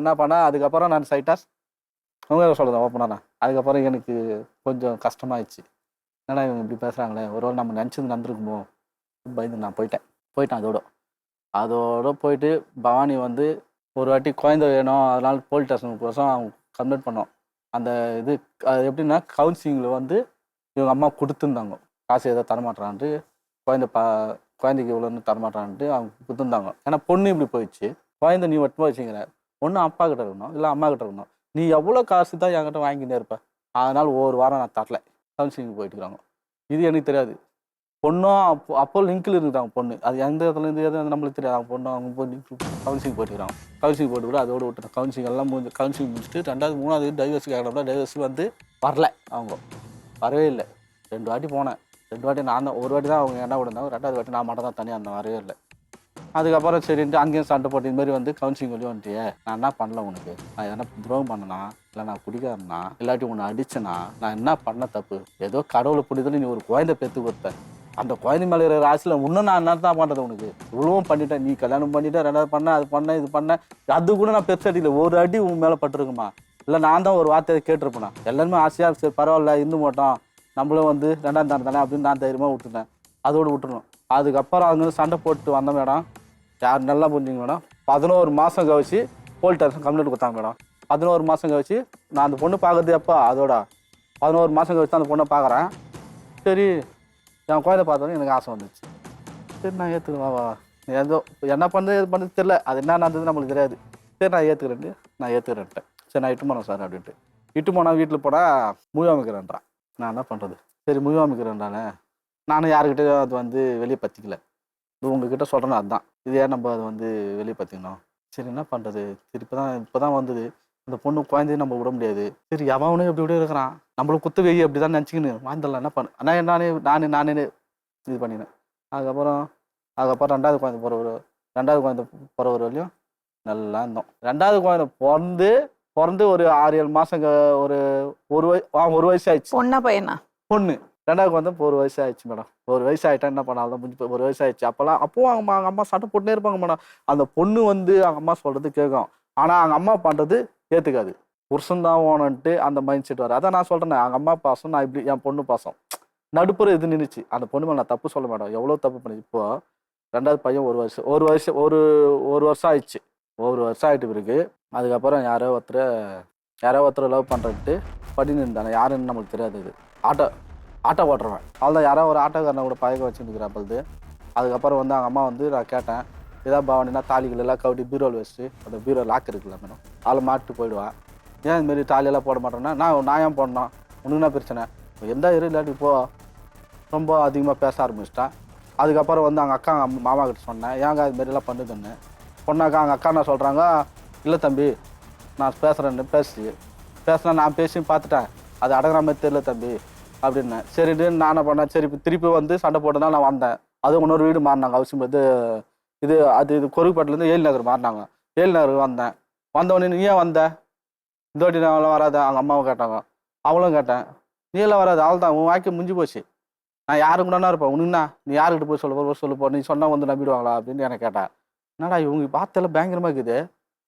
Speaker 3: என்ன பண்ணேன், அதுக்கப்புறம் நான் சைட்டாஸ் அவங்க சொல்கிறேன் ஓப்பனாக. அதுக்கப்புறம் எனக்கு கொஞ்சம் கஷ்டமாயிடுச்சு. என்னடா இவங்க இப்படி பேசுகிறாங்களே, ஒரு வேளை நம்ம நினச்சது நடந்துருக்குமோ பயந்து நான் போயிட்டேன். அதோட போயிட்டு பவானி வந்து ஒரு வாட்டி குழந்தை வேணும், அதனால போலீஸ் ஸ்டேஷனுக்கோசம் அவங்க கம்ப்ளைண்ட் பண்ணோம். அந்த இது அது எப்படின்னா கவுன்சிலிங்கில் வந்து இவங்க அம்மா கொடுத்துருந்தாங்க. காசு ஏதோ தரமாட்டான்ட்டு குழந்தைக்கு இவ்வளோன்னு தரமாட்டான்ட்டு அவங்க கொடுத்துருந்தாங்க. ஏன்னா பொண்ணு இப்படி போயிடுச்சு, குழந்தை நீ மட்டும் வச்சுக்கிற, ஒன்று அப்பா கிட்ட இருக்கணும் இல்லை அம்மா கிட்ட இருக்கணும். நீ எவ்வளோ காசு தான் என்கிட்ட வாங்கிட்டே இருப்ப. அதனால் ஒரு வாரம் நான் தரல, கவுன்சிலிங் போயிட்டுருக்காங்க. இது எனக்கு தெரியாது. பொண்ணும் அப்போ லிங்கில் இருக்குறாங்க பொண்ணு. அது எந்த இடத்துலேருந்து எது நம்மளுக்கு தெரியாது. அவங்க பொண்ணு அவங்க போய் கவுன்சிலிங் போயிட்டுருக்காங்க. கவுன்சிலிங் போட்டு கூட அதோடு விட்டுட்டேன். கவுன்சிலிங் எல்லாம் கவுன்சிலிங் முடிச்சுட்டு 2வது 3வது டைவர்ஸ் கேட்கணும்னா டைவர்ஸ் வந்து வரல. அவங்க வரவே இல்லை. 2 வாட்டி போனேன். 2 வாட்டி நான் தான், ஒரு வாட்டி தான் அவங்க என்ன விடுந்தாங்க, 2வது வாட்டி நான் மட்டும் தான் தனியாக அந்த வரவே இல்லை. அதுக்கப்புறம் சரின்ட்டு அங்கேயும் சண்டை போட்டு இதுமாரி வந்து கவுன்சிலிங் வெளியே வந்துட்டியே, நான் என்ன பண்ணல உனக்கு, நான் எதனா துரோகம் பண்ணனா இல்லை நான் குடிக்காரனா இல்லாட்டி உன்னை அடிச்சேனா, நான் என்ன பண்ண தப்பு, ஏதோ கடவுளை பிடித்தல நீ ஒரு குழந்தை பெற்று கொடுத்த, அந்த குழந்தை மேலே இருக்கிற ராசியில் இன்னும் நான் என்ன தான் பண்ணுறது உனக்கு, இவ்வளவும் பண்ணிட்டேன், நீ கல்யாணம் பண்ணிட்டேன், 2வது பண்ண அது பண்ண இது பண்ண, அது கூட நான் பெருசு அடிக்கல, ஒரு அடி உன் மேலே பட்டுருக்குமா, இல்லை நான் தான் ஒரு வார்த்தையை கேட்டிருப்பேனா, எல்லாருமே ஆசையாக சரி பரவாயில்ல இருந்து மாட்டோம் நம்மளும் வந்து 2வது தானே அப்படின்னு நான் தைரியமாக விட்டுட்டேன். அதோடு விட்டுருணும். அதுக்கப்புறம் அவங்க சண்டை போட்டு வந்த மேடம், யார் நல்லா புரிஞ்சுங்க மேடம், 11 மாதம் கழிச்சு போலீஸ் ஸ்டேஷன் கம்ப்ளைண்ட் கொடுத்தாங்க மேடம். 11 மாதம் கழிச்சு நான் அந்த பொண்ணு பார்க்குறது எப்போ, அதோட 11 மாதம் கழிச்சு தான் அந்த பொண்ணை பார்க்குறேன். சரி என் குழந்தை பார்த்தோன்னே எனக்கு ஆசை வந்துச்சு. சரி நான் ஏற்றுக்குவேன், வா ஏதோ என்ன பண்ணுறது எது பண்ணுறது தெரில, அது என்ன நடந்தது நம்மளுக்கு தெரியாது. சரி நான் ஏற்றுக்கிறேன்ட்டேன். சரி நான் இட்டு போனேன் சார் அப்படின்ட்டு. இட்டு போனால் வீட்டில் போனால் முழு அமைக்கிறேன்றான். நான் என்ன பண்ணுறது, சரி முழு அமைக்கிறேன்றானே, நானும் யாருக்கிட்டே அது வந்து வெளியே பற்றிக்கல. இது உங்ககிட்ட சொல்கிறேன்னு அதுதான், இது ஏன் நம்ம அதை வந்து வெளியே பார்த்திக்கணும். சரி என்ன பண்ணுறது, சரி இப்போ தான் வந்தது, அந்த பொண்ணு குழந்தையும் நம்ம விட முடியாது. சரி அவனும் எப்படி இருக்கிறான், நம்மளுக்கு குத்து வெய்ய அப்படி தான் நினச்சிக்கின்னு வாழ்ந்துடலாம், என்ன பண்ணு. ஆனால் நானே இது பண்ணினேன். அதுக்கப்புறம் 2வது குழந்தை பிறகு வரையும் நல்லா இருந்தோம். 2வது குழந்தை பிறந்து ஒரு 6-7 மாதம் ஒரு வயசு ஆயிடுச்சு.
Speaker 1: பொண்ணா பையனா?
Speaker 3: பொண்ணு. 2வது குழந்தை 1 வயசு ஆயிடுச்சு மேடம். 1 வயசு ஆகிட்டா என்ன பண்ணாலும் முடிஞ்சு 1 வயசு ஆயிடுச்சு. அப்போவும் அவங்க அம்மா சண்டை போட்டுனே இருப்பாங்க மேடம். அந்த பொண்ணு வந்து அவங்க அம்மா சொல்கிறது கேட்கும், ஆனால் அவங்க அம்மா பண்ணுறது ஏற்றுக்காது. புருஷன் தான் ஓனன்ட்டு அந்த மைண்ட் செட் வர. அதான் நான் சொல்கிறேன், அவங்க அம்மா பாசம், நான் இப்படி என் பொண்ணு பாசம் நடுப்புற இது நின்றுச்சு. அந்த பொண்ணு மேலே நான் தப்பு சொல்ல மேடம், எவ்வளோ தப்பு பண்ணி. இப்போது 2வது பையன் 1 வருஷம் ஆயிடுச்சு. 1 வருஷம் ஆகிட்டு பிறகு அதுக்கப்புறம் யாரோ ஒருத்தர் லவ் பண்ணுறதுட்டு பண்ணின்னு இருந்தானே, யாருன்னு நம்மளுக்கு தெரியாது. இது ஆட்டோ ஓட்டுறவன் அவள்தான், யாரோ ஒரு ஆட்டோக்காரனை கூட பழக வச்சுருக்கிறா பொழுது. அதுக்கப்புறம் வந்து அவங்க அம்மா வந்து நான் கேட்டேன், ஏதாவது பவானினா தாலிகள் எல்லாம் கவுட்டி பீரோவில் வச்சுட்டு, அந்த பீரோ லாக் இருக்குல்ல மேடம், அதில் மாட்டு போயிடுவான். ஏன் இதுமாரி தாலியெல்லாம் போட மாட்டேன்னா, நான் ஏன் போடணும், உனக்கு என்ன பிரச்சனை, எந்த இல்லாட்டி போ, ரொம்ப அதிகமாக பேச ஆரம்பிச்சிட்டான். அதுக்கப்புறம் வந்து அவங்க அக்கா மாமா கிட்ட சொன்னேன், ஏங்க இதுமாரிலாம் பண்ணுதுன்னு. பொண்ணாக்கா அவங்க அக்கா என்ன சொல்கிறாங்க, இல்லை தம்பி நான் பேசுகிறேன்னு பேசினா நான் பேசி பார்த்துட்டேன், அது அடங்குற மாதிரி தெரியல தம்பி அப்படின்னேன். சரிட்டு நான் என்ன பண்ணேன், சரி திருப்பி வந்து சண்டை போட்டதால் நான் வந்தேன். அதுவும் இன்னொரு வீடு மாறினாங்க, அவசியம் இது கொருக்குப்பேட்டிலேருந்து 7 நகர் மாறினாங்க. 7 நகருக்கு வந்தவொடனே நீ ஏன் வந்த, இந்த வாட்டி நான் வராத, அவங்க அம்மாவை கேட்டாங்க. அவளும் கேட்டேன், நீ எல்லாம் வராது, அவள் தான் உன் வாய்க்கு முடிஞ்சு போச்சு, நான் யாரு கூடனா இருப்பேன், உனக்குண்ணா நீ யாருக்கிட்ட போய் சொல்லுப்போ, நீ சொன்னால் வந்து நம்பிடுவாங்களா அப்படின்னு எனக்கு கேட்டேன். என்னடா இவங்க பார்த்தெல்லாம் பயங்கரமாக இருக்குது,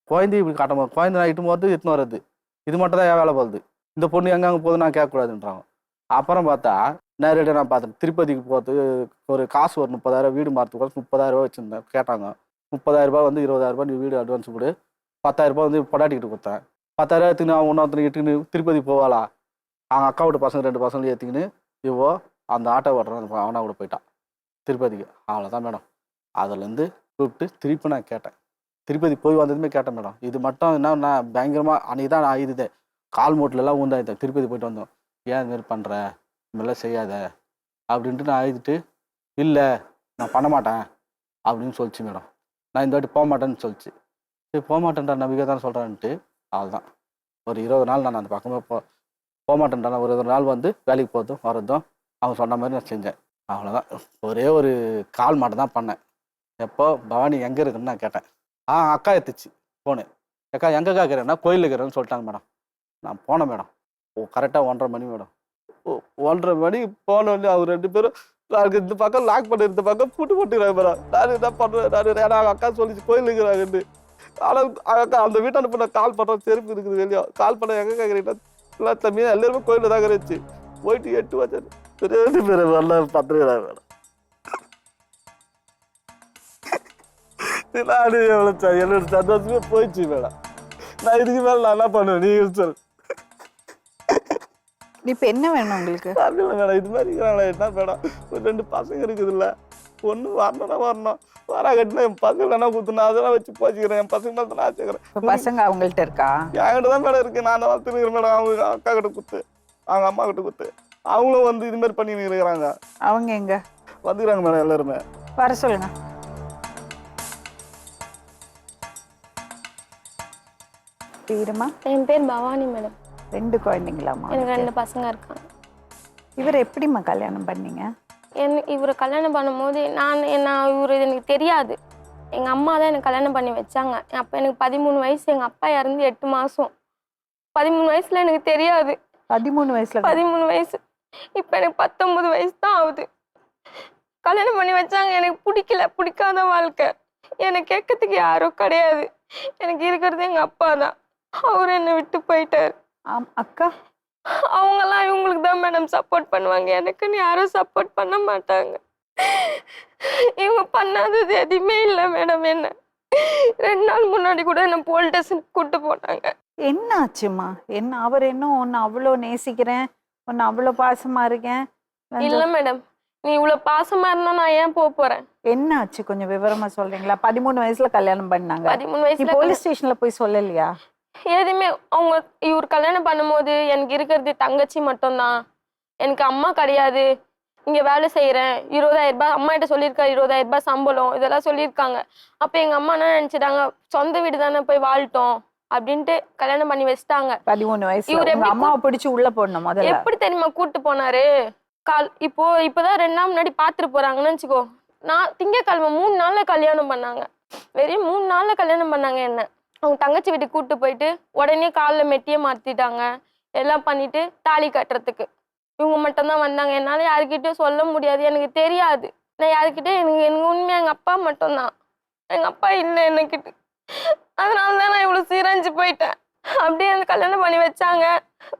Speaker 3: குழந்தைய இப்படி காட்ட போது, குழந்தை நான் இட்டு போகிறது இட்டுன்னு வர்றது, இது மட்டும் தான் என் வேலை போகுது, இந்த பொண்ணு எங்கே போகுது நான் கேட்கக்கூடாதுன்றாங்க. அப்புறம் பார்த்தா நேரடியாக நான் பார்த்தேன், திருப்பதிக்கு போகிறது ஒரு காசு ஒரு 30,000 வீடு மாற்றத்துக்கு 30,000 ரூபா வச்சுருந்தேன். கேட்டாங்க 30,000 ரூபா வந்து 20,000 ரூபா நீ வீடு அட்வான்ஸ் கொடு, 10,000 ரூபா வந்து பொண்டாட்டிக்கிட்டு கொடுத்தேன். 10,000 எடுத்துக்கின்னு அவன் ஒன்றொருத்தனை இட்டுக்கின்னு திருப்பதி போவாளா, அவங்க அக்கா வீட்டு பசங்க 2 பசங்களும் ஏற்றிக்கின்னு இவோ அந்த ஆட்டோ ஓட்டுறான் அவனா கூட போயிட்டான் திருப்பதிக்கு. அவ்வளோதான் மேடம். அதுலேருந்து கூப்பிட்டு திருப்பி நான் கேட்டேன். திருப்பதி போய் வந்ததுமே கேட்டேன் மேடம். இது மட்டும் என்ன நான் பயங்கரமாக அன்றைக்கி தான் நான் இது கால் மூட்டிலலாம் ஊந்தாயிட்டேன். திருப்பதி போயிட்டு வந்தோம். ஏன் இதுமாரி பண்ணுற, இதுமாரிலாம் செய்யாத அப்படின்ட்டு நான் அழுதுட்டு, இல்லை நான் பண்ண மாட்டேன் அப்படின்னு சொல்லிச்சு மேடம். நான் இந்த வாட்டி போக மாட்டேன்னு சொல்லிச்சு. சரி போக மாட்டேன்டா நம்பிக்கை தான் சொல்கிறான்ட்டு அவ்வளோதான். ஒரு 20 நாள் நான் அந்த பக்கமே போக மாட்டேன்டா. ஒரு 20 நாள் வந்து வேலைக்கு போகிறதும் வரதும் அவன் சொன்ன மாதிரி நான் செஞ்சேன். அவ்வளோதான். ஒரே ஒரு கால் மட்டும் தான் பண்ணேன். எப்போ பவானி எங்கே இருக்குன்னு நான் கேட்டேன். அக்கா எடுத்துச்சு ஃபோனு. அக்கா எங்கக்கா இருக்கிறேன்னா கோயிலில் இருக்கிறேன்னு சொல்லிட்டாங்க மேடம். நான் போனேன் மேடம். கரெக்டாக 1:30 மணி மேடம். 1:30 மணி போனோடனே அவர் 2 பேரும் எனக்கு இந்த பக்கம் லாக் பண்ணி இந்த பக்கம் பூட்டு போட்டுக்கிறாங்க மேடம். நான் என்ன பண்ணுறேன், நான் ஏன்னா அக்கா சொல்லிச்சு கோயில் இருக்கிறாங்கன்னு. ஆனால் அக்கா அந்த வீட்டை அனுப்ப நான் கால் பண்ணுறேன், செருப்பு இருக்குது வெளியே. கால் பண்ண எங்கே கேட்குறீங்கன்னா இல்லை தம்பி எல்லாருமே கோயிலில் தான் இருந்துச்சு. போயிட்டு 8 வச்சு 2 பேர் நல்லா பார்த்துருக்கிறாங்க மேடம். நான் எவ்வளோ என்னோட சந்தோஷமே போயிடுச்சு மேடம். நான் இதுக்கு மேலே நான் என்ன பண்ணுவேன் நீங்கள் சொல்.
Speaker 1: இப்போ என்ன வேணும் உங்களுக்கு?
Speaker 3: இல்லை மேடம், இது மாதிரி இருக்கிறாங்களா என்ன மேடம், ஒரு 2 பசங்க இருக்குதுல்ல, ஒன்று வரணும்னா வரணும், வராகட்டினா என் பசங்க என்ன கொடுத்துனா அதெல்லாம் வச்சு போச்சுக்கிறேன். என் பசங்க மேலே தான் ஆச்சுக்கிறேன்.
Speaker 1: இப்போ பசங்க அவங்கள்ட்ட இருக்கா?
Speaker 3: என்கிட்ட தான் மேடம் இருக்குது. நான் வளர்த்துருக்கிறேன் மேடம். அவங்க அக்கா கிட்ட கொடுத்து, அவங்க அம்மா கிட்ட கொடுத்து, அவங்களும் வந்து இதுமாரி பண்ணி இருக்கிறாங்க.
Speaker 1: அவங்க எங்க
Speaker 3: வந்துக்கிறாங்க மேடம் எல்லாருமே.
Speaker 1: வர சொல்லுங்க. பேருமா?
Speaker 4: என் பேர் பவானி மேடம்.
Speaker 1: 2 குழந்தைங்களாம்மா?
Speaker 4: எனக்கு 2 பசங்க இருக்காங்க.
Speaker 1: இவர் எப்படிம்மா கல்யாணம் பண்ணீங்க?
Speaker 4: இவரை கல்யாணம் பண்ணும்போது இவர் எனக்கு தெரியாது. எங்கள் அம்மா தான் எனக்கு கல்யாணம் பண்ணி வச்சாங்க. அப்போ எனக்கு 13 வயசு. எங்கள் அப்பா இறந்து 8 மாதம். 13 வயசில் எனக்கு தெரியாது.
Speaker 1: 13 வயசுல?
Speaker 4: 13 வயசு. இப்போ எனக்கு 19 வயசு தான் ஆகுது. கல்யாணம் பண்ணி வச்சாங்க. எனக்கு பிடிக்காத வாழ்க்கை. என்னை கேட்கறதுக்கு யாரும் கிடையாது. எனக்கு இருக்கிறது எங்கள் அப்பா தான். அவர் என்னை விட்டு போயிட்டார்.
Speaker 1: அக்கா
Speaker 4: அவங்கெல்லாம் இவங்களுக்கு தான் மேடம் சப்போர்ட் பண்ணுவாங்க. எனக்குன்னு யாரும் சப்போர்ட் பண்ண மாட்டாங்க. இவங்க பண்ணாதது எதுவுமே இல்லை மேடம். என்ன 2 நாள் முன்னாடி கூட என்ன போலீஸ் ஸ்டேஷனுக்கு கூப்பிட்டு போனாங்க.
Speaker 1: என்ன ஆச்சுமா? என்ன அவர் என்ன உன்னை அவ்வளோ நேசிக்கிறேன், உன்னை அவ்வளோ பாசமா இருக்கேன்?
Speaker 4: இல்லை மேடம், நீ இவ்வளோ பாசமா இருந்தா நான் ஏன் போறேன்?
Speaker 1: என்ன ஆச்சு கொஞ்சம் விவரமா சொல்றீங்களா? 13 வயசுல கல்யாணம் பண்ணாங்க.
Speaker 4: 13 வயசுல
Speaker 1: போலீஸ் ஸ்டேஷன்ல போய் சொல்லலையா?
Speaker 4: எதுவுமே இவர் கல்யாணம் பண்ணும்போது எனக்கு இருக்கிறது தங்கச்சி மட்டும்தான். எனக்கு அம்மா கிடையாது. இங்கே வேலை செய்கிறேன், 20,000 ரூபாய் அம்மா கிட்ட சொல்லியிருக்காரு, 20,000 ரூபாய் சம்பளம் இதெல்லாம் சொல்லியிருக்காங்க. அப்போ எங்கள் அம்மா என்ன நினச்சிட்டாங்க, சொந்த வீடு தானே போய் வாழ்த்தோம் அப்படின்ட்டு கல்யாணம் பண்ணி வச்சுட்டாங்க.
Speaker 1: 13 வயசு. இவர் அம்மாவை பிடிச்சி உள்ள போடணும் முதல்ல.
Speaker 4: எப்படி தெரியுமா கூப்பிட்டு போனாரு? இப்போதான் 2 நாள் முன்னாடி பார்த்துட்டு போறாங்கன்னு வச்சுக்கோ. நான் திங்கக்கிழமை 3 நாள்ல கல்யாணம் பண்ணாங்க. வெறும் 3 நாள்ல கல்யாணம் பண்ணாங்க. என்ன அவங்க தங்கச்சி வீட்டுக்கு கூப்பிட்டு போயிட்டு உடனே காலில் மெட்டியை மாற்றிட்டாங்க. எல்லாம் பண்ணிட்டு தாலி கட்டுறதுக்கு இவங்க மட்டும்தான் வந்தாங்க. என்னால் யாருக்கிட்டையும் சொல்ல முடியாது, எனக்கு தெரியாது. நான் யாருக்கிட்டே எனக்கு உண்மையாக எங்கள் அப்பா மட்டும்தான். எங்கள் அப்பா இல்லை எனக்கிட்ட. அதனால தான் நான் இவ்வளோ சீரஞ்சு போயிட்டேன். அப்படியே அந்த கல்யாணம் பண்ணி வச்சாங்க,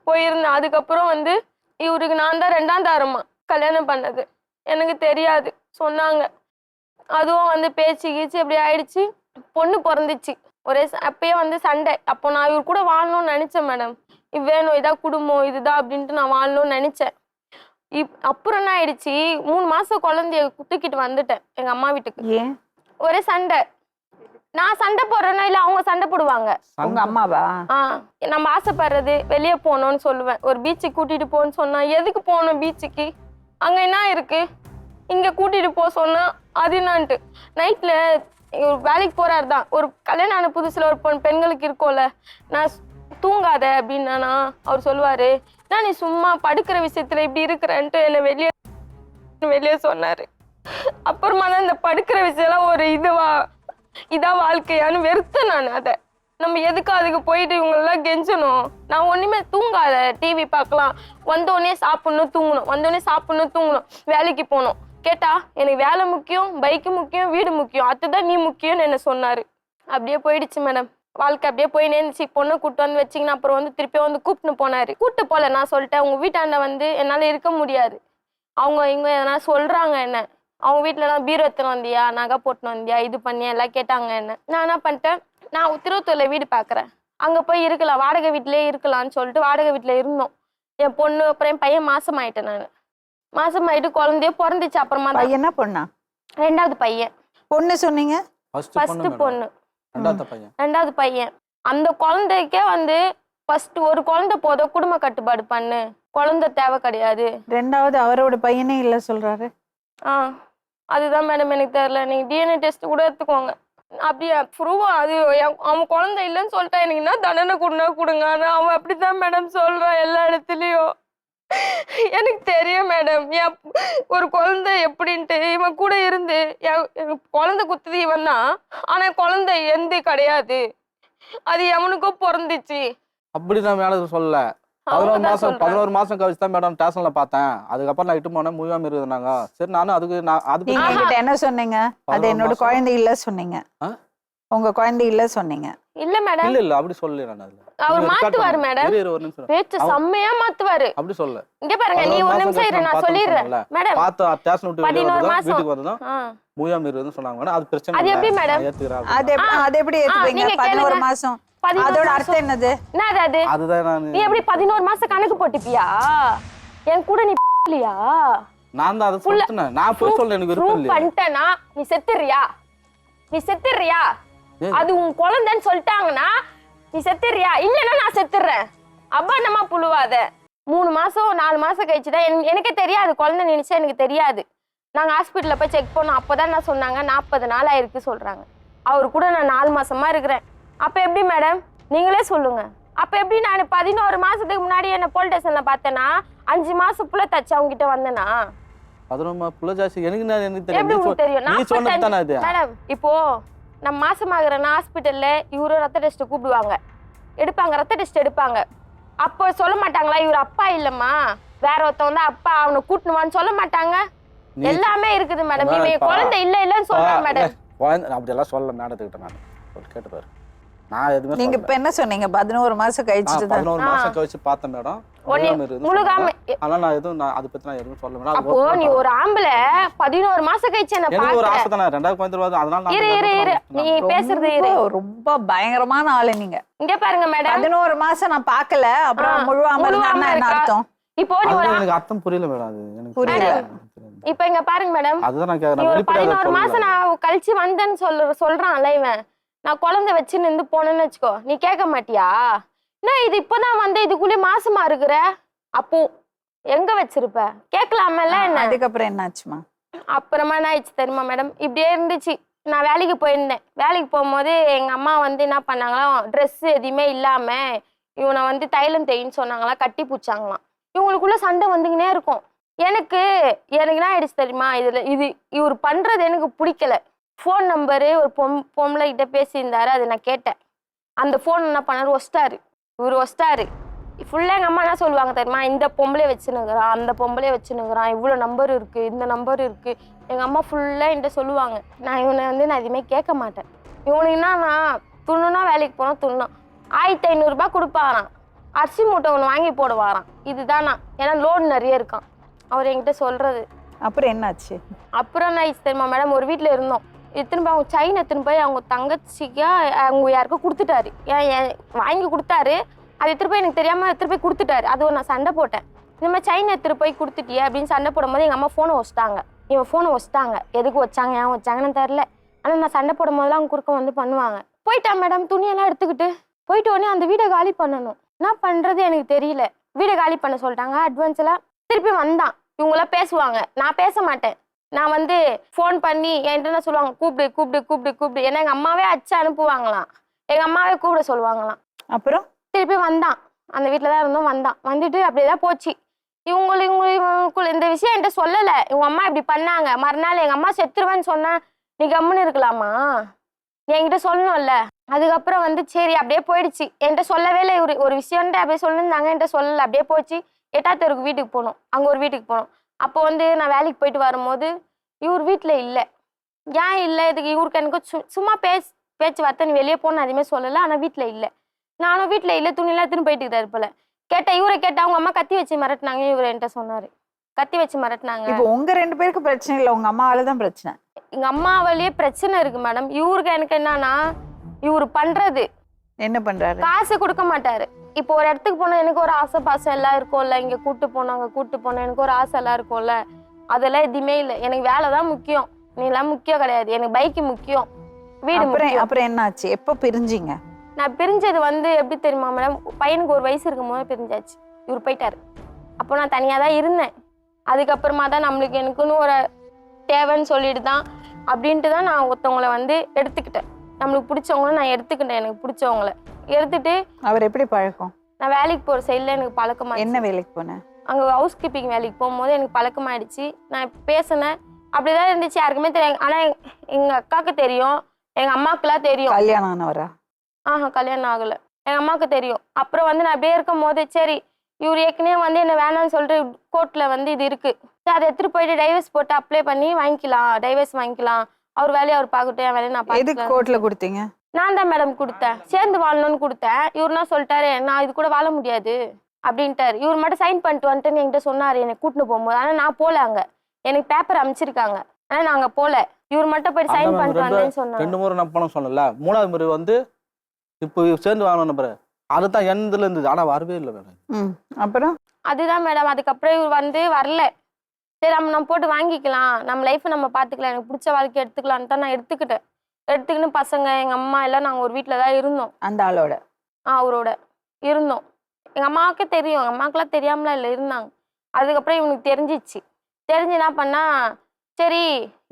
Speaker 4: போயிருந்தேன். அதுக்கப்புறம் வந்து இவருக்கு நான் தான் 2ஆம் தாரமா கல்யாணம் பண்ணது. எனக்கு தெரியாது சொன்னாங்க. அதுவும் வந்து பேச்சு கீச்சு அப்படி ஆயிடுச்சு. பொண்ணு பிறந்துச்சு. ஒரே அப்பயே வந்து சண்டை. அப்போ நான் இவர் கூட வாழணும்னு நினச்சேன் மேடம். வேணும் இதான் குடும்பம் இதுதான் அப்படின்ட்டு நான் வாழணும்னு நினச்சேன். அப்புறம் என்ன ஆயிடுச்சு, 3 மாதம் குழந்தைய தூக்கிட்டு வந்துட்டேன் எங்கள் அம்மா வீட்டுக்கு.
Speaker 1: ஏன்?
Speaker 4: ஒரே சண்டை. நான் சண்டை போடுறேன்னா இல்லை அவங்க சண்டை போடுவாங்க.
Speaker 1: உங்க அம்மாவா?
Speaker 4: நம்ம ஆசைப்படுறது வெளியே போகணும்னு சொல்லுவேன். ஒரு பீச்சுக்கு கூட்டிட்டு போன்னு சொன்னா எதுக்கு போகணும் பீச்சுக்கு, அங்க என்ன இருக்கு, இங்க கூட்டிட்டு போக சொன்னா அது என்னான்ட்டு. நைட்ல வேலைக்கு போறாரு தான். ஒரு கல்யாணம் ஆன புதுசுல ஒரு பெண்களுக்கு இருக்கும்ல, நான் தூங்காத அப்படின்னா அவர் சொல்லுவாரு, நான் நீ சும்மா படுக்கிற விஷயத்துல இப்படி இருக்கிறேன்ட்டு என்னை வெளியே சொன்னாரு. அப்புறமா தான் இந்த படுக்கிற விஷயம்லாம் ஒரு இதான் வாழ்க்கையான்னு வெறுத்தேன் நான். அதை நம்ம எதுக்கு அதுக்கு போயிட்டு இவங்களெல்லாம் கெஞ்சணும். நான் ஒன்றுமே தூங்காத, டிவி பார்க்கலாம், வந்தோடனே சாப்பிட்ணும் தூங்கணும், வந்தோடனே சாப்பிட்ணும் தூங்கணும், வேலைக்கு போகணும். கேட்டா எனக்கு வேலை முக்கியம், பைக்கு முக்கியம், வீடு முக்கியம், அதுதான் நீ முக்கியம்னு என்ன சொன்னார். அப்படியே போயிடுச்சு மேடம் வாழ்க்கை. அப்படியே போய் நேர்ந்துச்சு. பொண்ணை கூப்பிட்டு வந்து வச்சிங்கன்னா அப்புறம் வந்து திருப்பியும் வந்து கூப்பிட்டு போனார். கூப்பிட்டு போகல, நான் சொல்லிட்டேன் உங்கள் வீட்டாண்ட வந்து என்னால் இருக்க முடியாது. அவங்க இவங்க எதனா சொல்கிறாங்க என்ன. அவங்க வீட்டிலலாம் பீரோ எடுத்துன்னு வந்தியா, நகை போட்டுன்னு வந்தியா, இது பண்ணியா எல்லாம் கேட்டாங்க என்ன. நான் என்ன பண்ணிட்டேன், நான் திருவத்தூரில் வீடு பார்க்குறேன், அங்கே போய் இருக்கலாம், வாடகை வீட்டிலே இருக்கலாம்னு சொல்லிட்டு வாடகை வீட்டில் இருந்தோம். என் பொண்ணு அப்புறம் என் பையன் மாசமாயிட்டேன் நான். மாசமாயிட்டு குழந்தைய பிறந்துச்சு. அப்புறமா தான்
Speaker 1: பையனா பொண்ணா?
Speaker 4: 2வது பையன்.
Speaker 1: பொண்ணு சொன்னீங்க?
Speaker 4: ஃபர்ஸ்ட் பொண்ணு,
Speaker 3: பையன்.
Speaker 4: 2வது பையன். அந்த குழந்தைக்கே வந்து ஃபர்ஸ்ட் ஒரு குழந்தை போதும், குடும்ப கட்டுப்பாடு பண்ணு, குழந்தை தேவை கிடையாது.
Speaker 1: 2வது அவரோட பையனே இல்ல சொல்றாரு.
Speaker 4: அதுதான் மேடம் எனக்கு தெரியல. நீங்க டிஎன்ஏ டெஸ்ட் கூட எடுத்துக்கோங்க. அப்படியே ப்ரூவ் அது அவன் குழந்தை இல்லைன்னு சொல்லிட்டா எனக்கு என்ன தண்டனை கொடுங்க. ஆனா அவன் அப்படிதான் மேடம் சொல்றான் எல்லா இடத்துலயும். எனக்கு தெரியும் மேடம் ஒரு குழந்தை எப்படின்ட்டு. இவன் கூட இருந்து குழந்தை குத்துது இவன் தான். ஆனா குழந்தை எந்த கிடையாது, அது எவனுக்கோ பிறந்துச்சு.
Speaker 3: அப்படி நான் மேடம் சொல்லல. 11 மாசம் கழிச்சு தான் மேடம் ஸ்டேஷன்ல பார்த்தேன். அதுக்கப்புறம் நான் இட்டு போனேன் முழுவாம இருக்குதுனாங்க. சரி நானும் அதுக்கு
Speaker 1: நீங்க என்கிட்ட என்ன சொன்னீங்க? அது என்னோட குழந்தை இல்ல சொன்னீங்க. உங்க குழந்தை இல்ல சொன்னீங்க.
Speaker 4: இல்ல மேடம்,
Speaker 3: இல்ல அப்படி சொல்லல. நான் அதுல
Speaker 4: அவர் மாத்துவாரு மேடம், பேச்சு செம்மையா மாத்துவாரு.
Speaker 3: அப்படி சொல்லல.
Speaker 4: இங்க பாருங்க, நீ ஒரு நிமிஷம் இரு, நான் சொல்லிடுறேன் மேடம்.
Speaker 3: பாத்து ஸ்டேஷன் விட்டு
Speaker 4: 11 மாசம்
Speaker 3: வீட்டுக்கு வந்ததும் முழுவாம இருக்குதுன்னு சொன்னாங்க. அது பிரச்சனை.
Speaker 4: அது எப்படி மேடம்?
Speaker 1: அது எப்படி ஏத்துப்பீங்க? 11 மாசம் அதோட அர்த்தம் என்னது?
Speaker 4: என்னது?
Speaker 3: அதுதான் நான்
Speaker 4: நீ எப்படி 11 மாசம் கணக்கு போட்டுப்பியா? என் கூட நீ இல்லையா?
Speaker 3: நான் தான் அதை சொல்றேன். நான் போய் சொல்றேன், எனக்கு விருப்பம் இல்ல.
Speaker 4: பண்ணிட்டேனா நீ செத்துறியா? நீ செத்துறியா? அது உன் குழந்தைன்னு சொல்லிட்டாங்கன்னா நீ செத்துறியா? இல்லன்னா நான் செத்துறேன். அபாண்டமா புழுவாத. 3 மாசம் 4 மாசம் கழிச்சுதான் எனக்கே தெரியாது. குழந்தை நினைச்சா எனக்கு தெரியாது. நாங்க ஹாஸ்பிட்டல்ல போய் செக் பண்ணோம். அப்பதான் நான் சொன்னாங்க 40 நாள் ஆயிருக்கு சொல்றாங்க. அவரு கூட நான் 4 மாசமா இருக்கிறேன். அப்ப எப்படி மேடம் நீங்களே சொல்லுங்க? அப்ப எப்படி நான் 11 மாசத்துக்கு முன்னாடி என்ன போலீஸ் ஸ்டேஷன்ல பார்த்தேன்னா 5 மாசம் புள்ள தச்சு அவங்க கிட்ட வந்தேனா?
Speaker 3: 11 புள்ள ஜாஸ்தி எனக்கு
Speaker 4: எப்படி உங்களுக்கு தெரியும்?
Speaker 3: நீ சொன்னது தானே அது.
Speaker 4: மேடம் இப்போ நம்ம மாசமாகறேன்னா ஹாஸ்பிட்டல்ல இவரு ரத்த டெஸ்ட் கூப்பிடுவாங்க, எடுப்பாங்க, ரத்த டெஸ்ட் எடுப்பாங்க. அப்போ சொல்ல மாட்டாங்களா இவர் அப்பா இல்லம்மா வேற ஒருத்தவங்க அப்பா, அவனை கூட்டணுவான்னு சொல்ல மாட்டாங்க? எல்லாமே இருக்குது மேடம். இவன் குழந்தை இல்லன்னு சொல்றான் மேடம்.
Speaker 3: குழந்தை அப்படி எல்லாம் சொல்ல மேடத்துக்கிட்ட நான் கேட்டு பாரு. நான் எதுவுமே
Speaker 1: நீங்க இப்ப என்ன சொன்னீங்க? 11 மாசம் கழிச்சுட்டு
Speaker 3: 11 மாசம் கழிச்சு பார்த்தேன் மேடம். ஆனா நான் எதுவும் அதை பத்தி நான் எதுவும் சொல்ல மேடம்.
Speaker 4: அப்போ நீ ஒரு ஆம்பளை 11 மாசம் கழிச்சு என்ன பாக்க?
Speaker 3: எனக்கு ஒரு ஆசை தானே 2வது குழந்தை வருது. அதனால
Speaker 4: இரு நீ பேசுறது இரு.
Speaker 1: ரொம்ப பயங்கரமான ஆளு நீங்க.
Speaker 4: இங்க பாருங்க மேடம்,
Speaker 1: 11 மாசம் நான் பார்க்கல, அப்புறம் முழுவாம இருந்தா என்ன அர்த்தம்?
Speaker 4: இப்போ நீ
Speaker 3: எனக்கு அர்த்தம் புரியல மேடம். அது எனக்கு
Speaker 1: புரியல.
Speaker 4: இப்போ இங்க பாருங்க மேடம்,
Speaker 3: அதுதான் நான் கேக்குறேன்.
Speaker 4: 11 மாசம் நான் கழிச்சு வந்தேன்னு சொல்றான்ல இவன். நான் குழந்தை வச்சு நின்று போனேன்னு வச்சுக்கோ, நீ கேட்க மாட்டியா? நான் இது இப்பதான் வந்து இதுக்குள்ளே மாசமா இருக்கிற, அப்போ எங்க வச்சிருப்ப? கேட்கலாமல்ல என்ன?
Speaker 1: அதுக்கப்புறம் என்னாச்சுமா?
Speaker 4: அப்புறமா என்ன ஆயிடுச்சு தெரியுமா மேடம்? இப்படியே இருந்துச்சு. நான் வேலைக்கு போயிருந்தேன். வேலைக்கு போகும்போது எங்க அம்மா வந்து என்ன பண்ணாங்களா, ட்ரெஸ் எதுவுமே இல்லாம இவனை வந்து தைலம் தேயின்னு சொன்னாங்களா, கட்டி பூச்சாங்களாம். இவங்களுக்குள்ள சண்டை வந்துங்கன்னே இருக்கும். எனக்கு என்ன ஆயிடுச்சு தெரியுமா? இவர் பண்றது எனக்கு பிடிக்கல. ஃபோன் நம்பரு ஒரு பொம்பளை கிட்ட பேசியிருந்தாரு, அதை நான் கேட்டேன். அந்த ஃபோன் என்ன பண்ணாரு, ஒஸ்டாரு. இவர் ஒஸ்டாரு. ஃபுல்லாக எங்கள் அம்மா என்ன சொல்லுவாங்க தெரியுமா, இந்த பொம்பளை வச்சுனுங்கிறான், அந்த பொம்பளையை வச்சுனுங்கிறான், இவ்வளோ நம்பர் இருக்குது, இந்த நம்பர் இருக்குது. எங்கள் அம்மா ஃபுல்லாக என்கிட்ட சொல்லுவாங்க. நான் இவனை வந்து நான் எதுவுமே கேட்க மாட்டேன். இவனுக்குன்னா நான் துண்ணுனா வேலைக்கு போனால் துண்ணும் 1500 ரூபாய் கொடுப்பாரான். அரிசி மூட்டை ஒன்று வாங்கி போடுவாரான். இதுதான் நான், ஏன்னா லோன் நிறைய இருக்கான் அவர் என்கிட்ட சொல்கிறது.
Speaker 1: அப்புறம் என்னாச்சு?
Speaker 4: அப்புறம் என்ன ஆயிடுச்சு தெரியுமா மேடம், ஒரு வீட்டில் இருந்தோம். எடுத்துன்னு போய் அவங்க செயின் எடுத்துன்னு போய் அவங்க தங்கச்சிக்கா அவங்க யாருக்கும் கொடுத்துட்டாரு. ஏன் வாங்கி கொடுத்தாரு, அதை எடுத்துட்டு போய் எனக்கு தெரியாமல் எடுத்துட்டு போய் கொடுத்துட்டாரு. அது நான் சண்டை போட்டேன். இந்த மாதிரி செயின் எடுத்துட்டு போய் கொடுத்துட்டியே அப்படின்னு சண்டை போடும்போது எங்கள் அம்மா ஃபோனை வச்சிட்டாங்க. இவன் ஃபோனை வச்சிட்டாங்க. எதுக்கு வச்சாங்க ஏன் வச்சாங்கன்னு தெரில. ஆனால் நான் சண்டை போடும் போதெல்லாம் அவங்க குறுக்க வந்து பண்ணுவாங்க. போயிட்டான் மேடம், துணியெல்லாம் எடுத்துக்கிட்டு போயிட்டு உடனே அந்த வீடை காலி பண்ணணும். என்ன பண்ணுறது எனக்கு தெரியல. வீடை காலி பண்ண சொல்லிட்டாங்க அட்வான்ஸ் எல்லாம். திருப்பி வந்தான். இவங்களாம் பேசுவாங்க, நான் பேச மாட்டேன். நான் வந்து ஃபோன் பண்ணி என்கிட்ட என்ன சொல்லுவாங்க, கூப்பிடு கூப்பிடு கூப்பிடு கூப்பிடு. ஏன்னா எங்கள் அம்மாவே அச்சு அனுப்புவாங்களாம், எங்கள் அம்மாவே கூப்பிட சொல்லுவாங்களாம்.
Speaker 1: அப்புறம்
Speaker 4: திருப்பி வந்தான். அந்த வீட்டில் தான் இருந்தோம். வந்தான். வந்துட்டு அப்படியே தான் போச்சு. இவங்களுக்குள்ள இந்த விஷயம் என்கிட்ட சொல்லலை. இவங்க அம்மா இப்படி பண்ணாங்க. மறுநாள் எங்கள் அம்மா செத்துருவேன்னு சொன்னா நீ கம்முன்னு இருக்கலாமா? நீ என்கிட்ட சொல்லணும்ல. அதுக்கப்புறம் வந்து சரி அப்படியே போயிடுச்சு. என்கிட்ட சொல்லவே இல்லை. ஒரு விஷயம்ட்டு அப்படியே சொல்லியிருந்தாங்க, என்கிட்ட சொல்லலை. அப்படியே போச்சு. 8வது தெருக்கு வீட்டுக்கு போனோம். அங்கே ஒரு வீட்டுக்கு போனோம். அப்போ வந்து நான் வேலைக்கு போயிட்டு வரும்போது இவர் வீட்டில் இல்லை. ஏன் இல்லை, இதுக்கு இவருக்கு எனக்கு சும்மா பேச்சுவார்த்தை நீ வெளியே போன எதுவுமே சொல்லலை. ஆனால் வீட்டில் இல்லை. நானும் வீட்டில் இல்லை, துணியெல்லாம் எடுத்துன்னு போயிட்டு இருப்பல. கேட்டேன், இவரை கேட்டால் அவங்க அம்மா கத்தி வச்சு மிரட்டினாங்க. இவர் என்கிட்ட சொன்னார், கத்தி வச்சு மிரட்டினாங்க.
Speaker 1: இப்போ உங்க 2 பேருக்கு பிரச்சனை இல்லை, உங்க அம்மாவால தான் பிரச்சனை.
Speaker 4: எங்க அம்மாவாலேயே பிரச்சனை இருக்கு மேடம். இவருக்கு எனக்கு என்னன்னா, இவரு பண்றது
Speaker 1: என்ன பண்றாரு?
Speaker 4: காசு கொடுக்க மாட்டாரு. இப்போ ஒரு இடத்துக்கு போனா எனக்கு ஒரு ஆசை பாசம் எல்லாம் இருக்கும்ல, இங்க கூட்டு போனோம் அங்க கூட்டு போனோம், எனக்கு ஒரு ஆசை எல்லாம் இருக்கும்ல. அதெல்லாம் எதுவுமே இல்லை. எனக்கு வேலை தான் முக்கியம், நீ எல்லாம் முக்கியம் கிடையாது. எனக்கு பைக்கு முக்கியம், வீடு முக்கியம்.
Speaker 1: அப்புறம் என்னாச்சு? எப்போ பிரிஞ்சிங்க?
Speaker 4: நான் பிரிஞ்சது எப்படி தெரியுமா மேடம், பையனுக்கு ஒரு வயசு இருக்கும் போது பிரிஞ்சாச்சு. இவர் போயிட்டாரு. அப்போ நான் தனியா தான் இருந்தேன். அதுக்கப்புறமா தான் நம்மளுக்கு எனக்குன்னு ஒரு தேவைன்னு சொல்லிட்டு தான் அப்படின்ட்டு தான் நான் ஒருத்தவங்களை எடுத்துக்கிட்டேன். நம்மளுக்கு பிடிச்சவங்கள நான் எடுத்துக்கிட்டேன். எனக்கு பிடிச்சவங்கள எடுத்துட்டு.
Speaker 1: அவர் எப்படி பழக்கம்?
Speaker 4: நான் வேலைக்கு போற சைட்ல எனக்கு பழக்கமா.
Speaker 1: என்ன வேலைக்கு போனேன்?
Speaker 4: அங்க ஹவுஸ் கீப்பிங் வேலைக்கு போகும்போது எனக்கு பழக்கமாயிடுச்சு. நான் பேசினேன், அப்படிதான் இருந்துச்சு. யாருக்குமே தெரியாது. ஆனா எங்க அக்காவுக்கு தெரியும், எங்க அம்மாவுக்குலாம் தெரியும்.
Speaker 1: கல்யாணம் ஆனவரா?
Speaker 4: கல்யாணம் ஆகல. எங்க அம்மாவுக்கு தெரியும். அப்புறம் நான் அப்படியே இருக்கும் போது சரி இவர் ஏற்கனவே என்ன வேணாம்னு சொல்லிட்டு கோர்ட்ல இது இருக்கு, அதை எடுத்துட்டு போயிட்டு டைவர்ஸ் போட்டு அப்ளை பண்ணி வாங்கிக்கலாம், டைவர்ஸ் வாங்கிக்கலாம். அவர் வேலையை அவர் பார்க்கட்டும், என் வேலையை நான் பார்த்துக்கிறேன்.
Speaker 1: கோர்ட்ல கொடுத்தீங்க?
Speaker 4: நான் தான் மேடம் கொடுத்தேன், சேர்ந்து வாழணும்னு கொடுத்தேன். இவருனா சொல்லிட்டாரு நான் இது கூட வாழ முடியாது அப்படின்ட்டாரு. இவர் மட்டும் சைன் பண்ணிட்டு வந்துட்டுன்னு என்கிட்ட சொன்னாரு எனக்கு கூட்டின்னு போகும்போது. ஆனா நான் போல, அங்க எனக்கு பேப்பர் அமைச்சிருக்காங்க, ஆனா நாங்க போல. இவர் மட்டும் போயிட்டு சைன் பண்ணிட்டு வந்தேன்னு சொன்னாங்க.
Speaker 3: 2 முறை நான் பணம் சொன்னல, 3வது முறை இப்போ சேர்ந்து வாங்கணும் நம்புற அதுதான் எந்தல இருந்தது. ஆனா வரவே இல்லை மேடம்.
Speaker 1: அப்புறம்
Speaker 4: அதுதான் மேடம், அதுக்கப்புறம் இவர் வரல. சரி நம்ம போட்டு வாங்கிக்கலாம், நம்ம லைஃப் நம்ம பாத்துக்கலாம், எனக்கு பிடிச்ச வாழ்க்கை எடுத்துக்கலான்னு தான் நான் எடுத்துக்கின்னு பசங்க எங்க அம்மா எல்லாம் நாங்க ஒரு வீட்டுல தான் இருந்தோம்.
Speaker 1: அந்த ஆளோட?
Speaker 4: அவரோட இருந்தோம். எங்க அம்மாவுக்கே தெரியும், எங்க அம்மாவுக்குலாம் தெரியாமலாம் இல்லை, இருந்தாங்க. அதுக்கப்புறம் இவனுக்கு தெரிஞ்சிச்சு. தெரிஞ்சு என்ன பண்ணா, சரி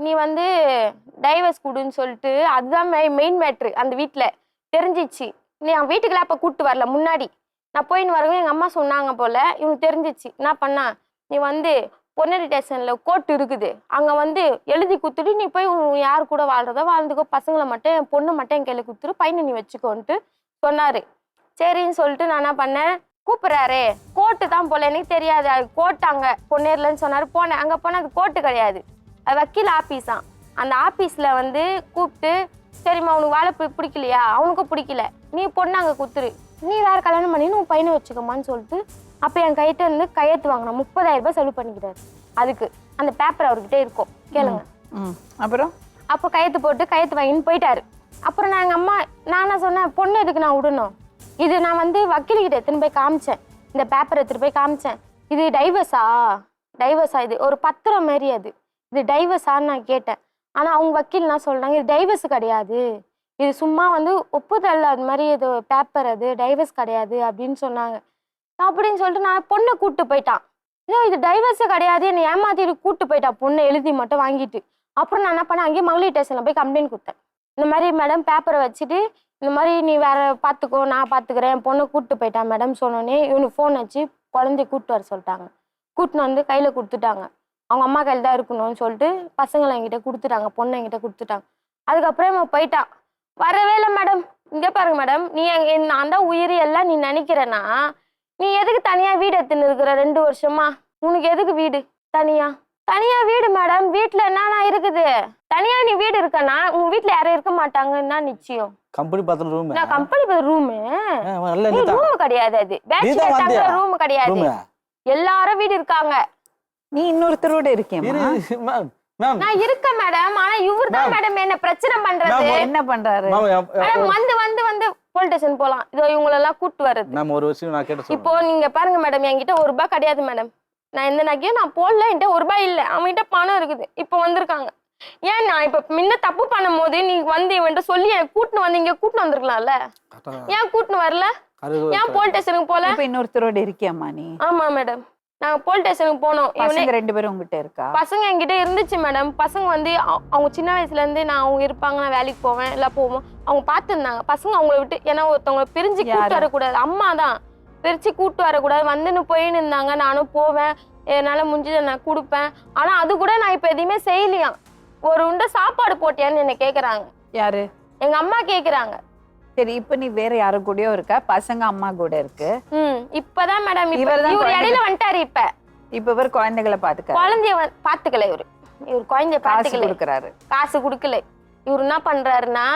Speaker 4: நீ டைவர்ஸ் கொடுன்னு சொல்லிட்டு, அதுதான் மெயின் மேட்ரு. அந்த வீட்டுல தெரிஞ்சிச்சு. நீ அவன் வீட்டுக்குலாம் அப்ப கூப்பிட்டு வரல, முன்னாடி நான் போயின்னு வரவும் எங்க அம்மா சொன்னாங்க போல. இவனுக்கு தெரிஞ்சிச்சு. என்ன பண்ணா, நீ பொன்னேரி ஸ்டேஷன்ல கோர்ட் இருக்குது, அங்க எழுதி குத்துட்டு நீ போய் யாரு கூட வாழ்றதோ வாழ்ந்துக்கோ, பசங்களை மட்டும் என் பொண்ணு மட்டும் என் கையில குத்துரு, பையனை நீ வச்சுக்கோன்ட்டு சொன்னாரு. சரின்னு சொல்லிட்டு நான் என்ன பண்ணேன், கூப்பிடுறாரு கோர்ட்டு தான் போல, எனக்கு தெரியாது அது கோர்ட் அங்க பொன்னேர்லன்னு சொன்னாரு. போனேன், அங்க போனா அது கோர்ட்டு கிடையாது, அது வக்கீல் ஆபீஸா. அந்த ஆபீஸ்ல கூப்பிட்டு, சரிம்மா உனக்கு வாழை பிடிக்கலையா, அவனுக்கும் பிடிக்கல, நீ பொண்ணு அங்க குத்துரு, நீ வேற கல்யாணம் பண்ணி உன் பையனை வச்சுக்கோமான்னு சொல்லிட்டு அப்ப என் கையிட்ட கையெழுத்து வாங்கினா 30,000 ரூபாய் செலவு பண்ணிக்கிறாரு. அதுக்கு அந்த பேப்பர் அவர்கிட்ட இருக்கும், கேளுங்க.
Speaker 1: அப்புறம்
Speaker 4: அப்போ கையெழுத்து போட்டு கையெழுத்து வாங்கின்னு போயிட்டாரு. அப்புறம் நான் எங்க அம்மா நானா சொன்னேன், பொண்ணு எதுக்கு நான் விடணும், இது நான் வக்கீல்கிட்ட எடுத்துன்னு போய் காமிச்சேன், இந்த பேப்பர் எடுத்துட்டு போய் காமிச்சேன். இது டைவர்ஸா இது ஒரு பத்திரம் மாரி, அது இது டைவர்ஸான்னு நான் கேட்டேன். ஆனா அவங்க வக்கீல் நான் சொல்றாங்க, இது டைவர்ஸ் கிடையாது, இது சும்மா ஒப்புதல் அது மாதிரி இது பேப்பர், அது டைவர்ஸ் கிடையாது அப்படின்னு சொன்னாங்க. அப்படின்னு சொல்லிட்டு நான் பொண்ணை கூப்பிட்டு போயிட்டான். இது டைவர்ஸே கிடையாது, என்னை ஏமாத்திட்டு கூப்பிட்டு போயிட்டான், பொண்ணை எழுதி மட்டும் வாங்கிட்டு. அப்புறம் நான் என்ன பண்ணேன், அங்கேயே மகளிர் ஸ்டேஷன்ல போய் கம்ப்ளைண்ட் கொடுத்தேன். இந்த மாதிரி மேடம் பேப்பரை வச்சுட்டு இந்த மாதிரி நீ வேற பார்த்துக்கோ, நான் பார்த்துக்கிறேன், என் பொண்ணை கூப்பிட்டு போயிட்டான் மேடம் சொன்னோன்னே இவனுக்கு ஃபோன் வச்சு குழந்தைய கூப்பிட்டு வர சொல்லிட்டாங்க. கூட்டின்னு கையில் கொடுத்துட்டாங்க. அவங்க அம்மா கையில் தான் இருக்கணும்னு சொல்லிட்டு பசங்களை என்கிட்ட கொடுத்துட்டாங்க, பொண்ணை என்கிட்ட கொடுத்துட்டாங்க. அதுக்கப்புறம் இவன் போயிட்டான், வரவே இல்லை மேடம். இங்கே பாருங்க மேடம், நீ நான் தான் உயிரி எல்லாம் நீ நினைக்கிறேன்னா, நீ எதுக்கு தனியா வீடு எடுத்துன்னு இருக்கிற 2 வருஷமா? உனக்கு எதுக்கு வீடு தனியா வீடு மேடம்? வீட்டுல என்னன்னா இருக்குது, தனியா நீ வீடு இருக்கனா உங்க வீட்டுல யாரும் இருக்க மாட்டாங்கன்னா நிச்சயம்.
Speaker 3: கம்பெனி பாத்ரூம் ரூம்,
Speaker 4: நான் கம்பெனி ரூம் கிடையாது, அது பேச்சுலர் ரூம் கிடையாது, எல்லாரும் வீடு இருக்காங்க.
Speaker 1: நீ இன்னொருத்தரோட இருக்கியா?
Speaker 4: நான் இருக்கேன் மேடம், ஆனா இவர் தான் மேடம் என்ன பிரச்சனை பண்றது.
Speaker 1: என்ன பண்றாரு?
Speaker 4: வந்து போலீஸ் ஸ்டேஷன் போலாம், இதோ இவங்களெல்லாம் கூட்டு வருது.
Speaker 3: நம்ம ஒரு விஷயம் நான் கேட்டேன்.
Speaker 4: இப்போ நீங்க பாருங்க மேடம், என்கிட்ட 1 ரூபாய் கிடையாது மேடம், நான் எந்த நகையும் நான் போடல, என்கிட்ட 1 ரூபாய் இல்லை, அவன்கிட்ட பணம் இருக்குது. இப்போ வந்திருக்காங்க. ஏன் நான் இப்ப முன்ன தப்பு பண்ணும் போது நீ இவன்ட்ட சொல்லி எனக்கு கூட்டின்னு இங்க கூட்டின்னு வந்திருக்கலாம்ல, ஏன் கூட்டின்னு வரல? ஏன் போலீஸ் ஸ்டேஷனுக்கு போல?
Speaker 1: இப்ப இன்னொருத்தரோட இருக்கியாமா நீ?
Speaker 4: ஆமா மேடம், நாங்க போலீஸ் ஸ்டேஷனுக்கு போனோம்.
Speaker 1: இவங்க 2 பேரும் உங்ககிட்ட இருக்கா?
Speaker 4: பசங்க என்கிட்ட இருந்துச்சு மேடம். பசங்க அவங்க சின்ன வயசுல இருந்து நான் அவங்க இருப்பாங்க, நான் வேலைக்கு போவேன் எல்லாம் போவோம், அவங்க பார்த்துருந்தாங்க. பசங்க அவங்கள விட்டு, ஏன்னா ஒருத்தவங்களை பிரிஞ்சு கூட்டு வரக்கூடாது, அம்மா தான் பிரிச்சு கூட்டு வரக்கூடாது, வந்துன்னு போயின்னு இருந்தாங்க. நானும் போவேன், என்னால முடிஞ்சதை நான் கொடுப்பேன். ஆனா அது கூட நான் இப்ப எதுவுமே செய்யலையாம். ஒரு உண்டை சாப்பாடு போட்டியான்னு என்ன கேக்குறாங்க.
Speaker 1: யாரு?
Speaker 4: எங்க அம்மா கேக்குறாங்க.
Speaker 1: சரி, இப்ப நீ வேற யாரு கூடயோ இருக்க? பசங்க அம்மா கூட இருக்கு.
Speaker 4: இப்பதான் மேடம் இவர் இடையில வந்துட்டாரு. இப்ப
Speaker 1: இவர் குழந்தைகளை பாத்துக்க,
Speaker 4: குழந்தைய பாத்துக்கல. இவர் குழந்தைய பாத்துக்கல, காசு கொடுக்கல. இவர் என்ன பண்றாருன்னா,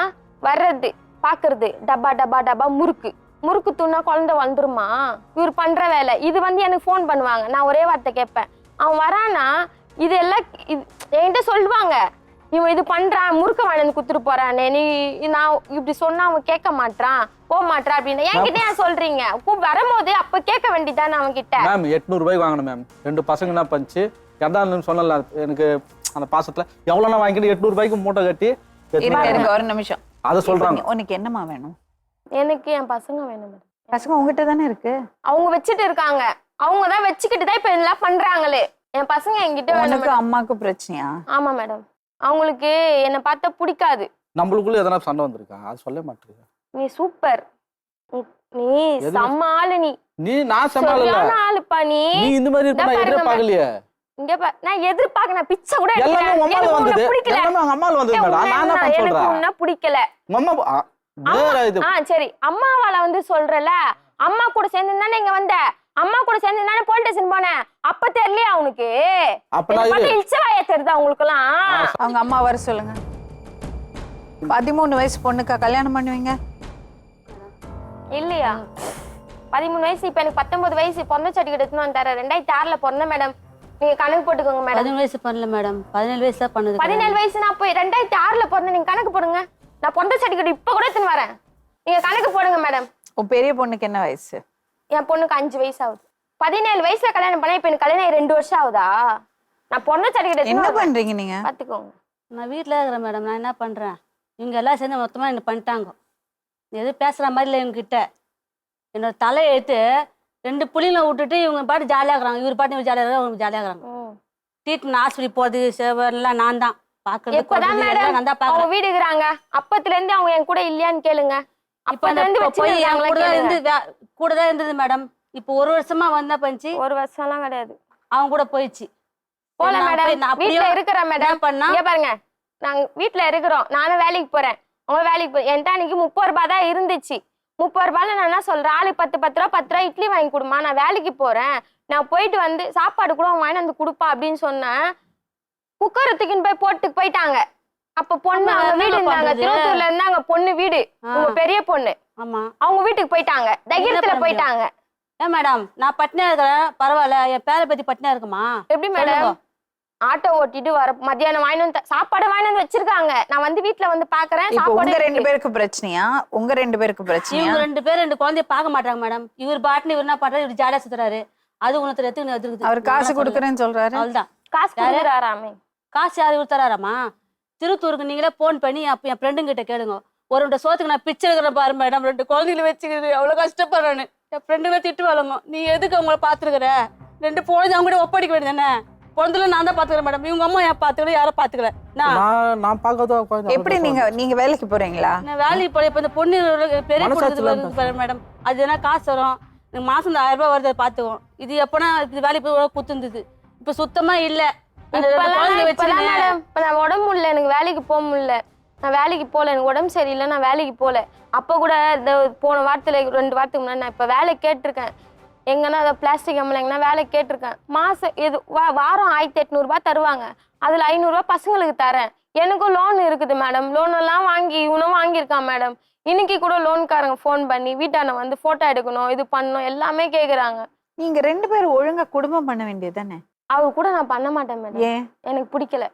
Speaker 4: வர்றது பாக்குறது, டப்பா முறுக்கு தூணா குழந்தை வந்துருமா? இவர் பண்ற வேலை இது. எனக்கு போன் பண்ணுவாங்க, நான் ஒரே வார்த்தை கேட்பேன், அவன் வரானா இது எல்லாம் என்கிட்ட சொல்லுவாங்க, இவன் இது பண்றான், முறுக்க வாங்கி குத்துட்டு போறானே, நீ நான் இப்படி சொன்னா அவன் கேட்க மாட்டான், போக மாட்டான் அப்படின்னு என்கிட்ட ஏன் சொல்றீங்க? வரும்போது அப்ப கேட்க வேண்டியதானே அவன் கிட்ட.
Speaker 3: மேம் 800 ரூபாய்க்கு வாங்கணும் மேம். 2 பசங்க என்ன பண்ணிச்சு, எதான்னு சொல்லல எனக்கு அந்த பாசத்துல எவ்வளோனா வாங்கிட்டு 800 ரூபாய்க்கு மூட்டை கட்டி
Speaker 1: இருங்க ஒரு நிமிஷம்.
Speaker 3: அதை சொல்றாங்க.
Speaker 1: உனக்கு என்னம்மா வேணும்?
Speaker 4: எனக்கு என் பசங்க வேணும்.
Speaker 1: பசங்க உங்ககிட்ட தானே இருக்கு.
Speaker 4: அவங்க வச்சுட்டு இருக்காங்க, அவங்க தான் வச்சுக்கிட்டு தான் இப்ப எல்லாம் பண்றாங்களே. என் பசங்க என்கிட்ட வேணும்.
Speaker 1: உனக்கு அம்மாக்கு பிரச்சனையா?
Speaker 4: ஆமா மேடம், அவங்களுக்கு என்ன பார்த்தா பிடிக்காது.
Speaker 3: நம்மளுக்குள்ள எதனா சண்டை வந்திருக்கா? அது சொல்ல மாட்டேங்க.
Speaker 4: நீ சூப்பர், நீ செம்ம ஆளு.
Speaker 3: நீ நான் சமாளல
Speaker 4: ஆளுப்பா. நீ
Speaker 3: இந்த மாதிரி இருப்ப நான் எதிர்பார்க்கலையே.
Speaker 4: இங்க நான் எதிர்பார்க்க, நான் பிச்சை கூட
Speaker 3: எல்லாமே உங்க அம்மால வந்தது. எல்லாமே உங்க அம்மால வந்தது மேடம். நான் என்ன பண்ண சொல்றேன்?
Speaker 4: எனக்கு உன்ன பிடிக்கல.
Speaker 3: அம்மா வேற இது.
Speaker 4: சரி, அம்மாவால வந்து சொல்றல, அம்மா கூட சேர்ந்து தானே இங்க வந்த, அம்மா கூட சேர்ந்து தானே போலீஸ் ஸ்டேஷன் போனேன். அப்ப தெரியலையா அவனுக்கு?
Speaker 3: அப்ப நான் இது
Speaker 4: இல்ச்சவாயா தெரியுதா உங்களுக்கு எல்லாம்?
Speaker 1: அவங்க அம்மா வர சொல்லுங்க. 13 வயசு பொண்ணுக்கா கல்யாணம் பண்ணுவீங்க?
Speaker 4: இல்லையா? 13 வயசு, இப்ப எனக்கு 19 வயசு. பிறந்த சர்டிஃபிகேட் எடுத்துன்னு வந்து தரேன். 2006 பிறந்த மேடம். நீங்க கணக்கு போட்டுக்கோங்க மேடம்.
Speaker 6: 17 வயசு பண்ணல மேடம், 17 வயசு தான் பண்ணுது.
Speaker 4: 17 வயசு நான் போய் 2006 பிறந்த, நீங்க கணக்கு போடுங்க. நான் பிறந்த சர்டிஃபிகேட் இப்ப கூட எடுத்துன்னு வரேன். நீங்க கணக்கு போடுங்க மேடம்.
Speaker 1: உன் பெரிய பொண்ணுக்கு என்ன வயசு?
Speaker 4: என் பொண்ணுக்கு 5 வயசு ஆகுது. 17 வயசுல கல்யாணம் பண்ணா இப்ப எனக்கு கல்யாணம் 2 வருஷம் ஆகுதா? நான் பிறந்த சர்டிஃபிகேட்
Speaker 1: என்ன பண்றீங்க நீங்க?
Speaker 4: பாத்துக்கோங்க.
Speaker 6: நான் வீட்டில் இருக்கிறேன் மேடம். நான் என்ன பண்ணுறேன், இவங்க எல்லாம் சேர்ந்து மொத்தமாக என்ன பண்ணிட்டாங்க. எதுவும் பேசுகிற மாதிரி இல்லை இவங்ககிட்ட. என்னோட தலை எடுத்து 2 புள்ளிங்களை விட்டுட்டு இவங்க பாட்டு ஜாலியாக இருக்கிறாங்க. இவர் பாட்டு இவர் ஜாலியாக இருக்கிறாங்க, அவங்க ஜாலியாக இருக்கிறாங்க. ட்ரீட்மெண்ட் ஹாஸ்பிட்டல் போகிறது சேவெல்லாம் நான் தான் பார்க்கறது.
Speaker 4: எப்பதான் மேடம்
Speaker 6: நான் தான்
Speaker 4: அவங்க
Speaker 6: பார்க்குறேன்.
Speaker 4: வீடு இருக்கிறாங்க, அப்பத்துல இருந்து அவங்க என் கூட இல்லையான்னு கேளுங்க.
Speaker 6: இப்போ அந்த போய் என் கூட தான் இருந்தது மேடம். இப்போ 1 வருஷமா வந்தா பஞ்சி.
Speaker 4: 1 வருஷம்லாம் கிடையாது,
Speaker 6: அவங்க கூட போயிடுச்சு.
Speaker 4: போல மேடம். வீட்டுல இருக்கிற மேடம்
Speaker 6: பண்ணா
Speaker 4: இங்க பாருங்க, நாங்க வீட்டுல இருக்கிறோம். நானும் வேலைக்கு போறேன், அவங்க வேலைக்கு போய் என்கிட்ட அன்னைக்கு 30 ரூபாய் தான் இருந்துச்சு. 30 ரூபாயில நான் என்ன சொல்றேன், ஆளுக்கு 10 ரூபா 10 ரூபா இட்லி வாங்கி கொடுமா, நான் வேலைக்கு போறேன், நான் போயிட்டு வந்து சாப்பாடு கூட வாங்கி வந்து கொடுப்பா அப்படின்னு சொன்னேன். குக்கரை தூக்கின்னு போய் போட்டுக்கு போயிட்டாங்க. அப்ப பொண்ணு அவங்க வீடு இருந்தாங்க, திருவத்தூர்ல இருந்தாங்க பொண்ணு வீடு, உங்க பெரிய பொண்ணு.
Speaker 6: ஆமா,
Speaker 4: அவங்க வீட்டுக்கு போயிட்டாங்க, தைரியத்துல போயிட்டாங்க.
Speaker 6: ஏன் மேடம் நான் பட்னியா இருக்கிறேன், பரவாயில்ல, என் பேரை பத்தி பட்னியா இருக்குமா?
Speaker 4: எப்படி மேடம்? ஆட்டோ ஓட்டிட்டு வர மத்தியானம் வாங்கி வந்து சாப்பாடு வாங்கி வந்து வச்சிருக்காங்க. நான் வந்து வீட்டுல வந்து பாக்குறேன்.
Speaker 1: உங்க 2 பேருக்கு பிரச்சனையா? உங்க 2 பேருக்கு பிரச்சனையா?
Speaker 6: இவங்க 2 பேரும் 2 குழந்தைய பார்க்க மாட்டாங்க மேடம். இவர் பாட்டுன்னு இவர் என்ன பண்றாரு, இவர் ஜாலியா சுத்துறாரு. அது உனக்கு எடுத்துக்கிட்டு
Speaker 1: அவர் காசு கொடுக்குறேன்னு சொல்றாரு.
Speaker 6: அவ்வளவுதான்.
Speaker 4: காசு கொடுக்குறாராமே.
Speaker 6: காசு யாரு கொடுத்தாராமா? திருத்தூருக்கு நீங்களே போன் பண்ணி அப்ப என் ஃப்ரெண்டுங்க கிட்ட கேளுங்க. ஒரு சோத்துக்கு நான் பிச்சை இருக்கிறேன் பாரு மேடம், 2 குழந்தைகளை வச்சுக்கிறது அவ்வளவு கஷ்டப்படுறேன்னு. என் ஃப்ரெண்டுகளை திட்டு வாழுங்க. நீ எதுக்கு அவங்கள பாத்துருக்குற? 2 பொழுது அவங்க கூட ஒப்படைக்க வேண்டியதானே? பொழுதுல நான் தான் பாத்துக்கிறேன் மேடம். இவங்க அம்மா ஏன் பாத்துக்கல, யாரும் பாத்துக்கல.
Speaker 3: நான் பார்க்கறதோ
Speaker 1: எப்படி நீங்க வேலைக்கு போறீங்களா?
Speaker 6: நான் வேலைக்கு போறேன். இப்ப இந்த பொண்ணு பெரிய பொண்ணு மேடம், அது என்ன காசு வரும், மாசம் 1000 ரூபாய் வருது, பாத்துவோம். இது எப்பனா இது வேலைக்கு போய் குத்துந்தது, இப்ப சுத்தமா இல்ல.
Speaker 4: இப்ப நான் உடம்பு முடியல, எனக்கு வேலைக்கு போக முடியல. நான் வேலைக்கு போல, எனக்கு உடம்பு சரியில்லை, நான் வேலைக்கு போல. அப்ப கூட இந்த போன வாரத்துல 2 வாரத்துக்கு முன்னாடி நான் இப்ப வேலை கேட்டிருக்கேன். எங்கன்னா அதை பிளாஸ்டிக் எம்எல்ஏங்கன்னா வேலை கேட்டிருக்கேன். மாசம் இது வாரம் 1800 ரூபாய் தருவாங்க. அதுல 500 ரூபாய் பசங்களுக்கு தரேன். எனக்கும் லோன் இருக்குது மேடம். லோன் எல்லாம் வாங்கி இவனும் வாங்கியிருக்கான் மேடம். இன்னைக்கு கூட லோன்காரங்க ஃபோன் பண்ணி வீட்டான வந்து போட்டோ எடுக்கணும், இது பண்ணணும், எல்லாமே கேக்குறாங்க.
Speaker 1: நீங்க 2 பேரும் ஒழுங்கா குடும்பம் பண்ண வேண்டியதுதானே?
Speaker 4: அவரு கூட நான் பண்ண மாட்டேன் மேடம்.
Speaker 1: ஏன்?
Speaker 4: எனக்கு பிடிக்கல.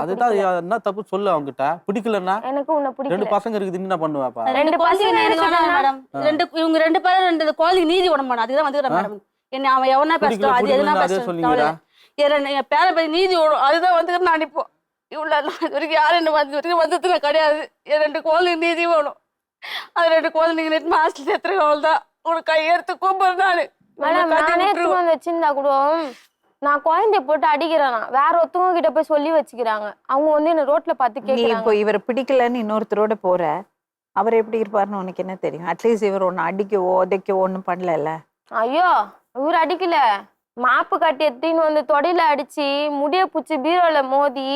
Speaker 3: அதுதான் என்ன தப்பு சொல்லு அவங்க கிட்ட. பிடிக்கலன்னா
Speaker 4: எனக்கு உன்னை பிடிக்கல.
Speaker 3: 2 பசங்க இருக்குது, என்ன பண்ணுவாப்பா?
Speaker 6: 2 பசங்க மேடம். இவங்க 2 பேரும் 2 குழந்தைக்கு நீதி உடம்பு மாட்டான். அதுதான் வந்துக்கிறேன் மேடம். என்ன அவன் எவனா பேசுறோம், அது எதுனா பேசுறோம். என் பேரை பத்தி நீதி ஓடும், அதுதான் வந்துக்கிறேன் நான். இப்போ இவ்வளவு வரைக்கும் யாரும் என்ன வந்தது நான் கிடையாது. என் 2 குழந்தைங்க நீதி வேணும். அது 2 குழந்தைங்க நெட்டு ஹாஸ்டல் சேர்த்துருக்க, அவள்தான் உனக்கு கையெடுத்து கூப்பிடுறேன் நானு.
Speaker 4: மேடம் நானே வந்து வச்சிருந்தா கூட நான் குழந்தைய போட்டு அடிக்கிறேன். வேற ஒருத்தவங்க கிட்ட போய் சொல்லி வச்சுக்கிறாங்க. அவங்க வந்து என்ன ரோட்ல பார்த்து கேக்குறாங்க.
Speaker 1: இப்போ இவர் பிடிக்கலன்னு இன்னொருத்தரோட போற, அவர் எப்படி இருப்பாருன்னு உனக்கு என்ன தெரியும்? அட்லீஸ்ட் இவர் ஒன்னு அடிக்கவோ உதைக்கவோ ஒன்னும் பண்ணல.
Speaker 4: ஐயோ, இவர் அடிக்கல, மாப்பு கட்டி எடுத்துன்னு வந்து தொடையில அடிச்சு முடிய பூச்சி பீரோல மோதி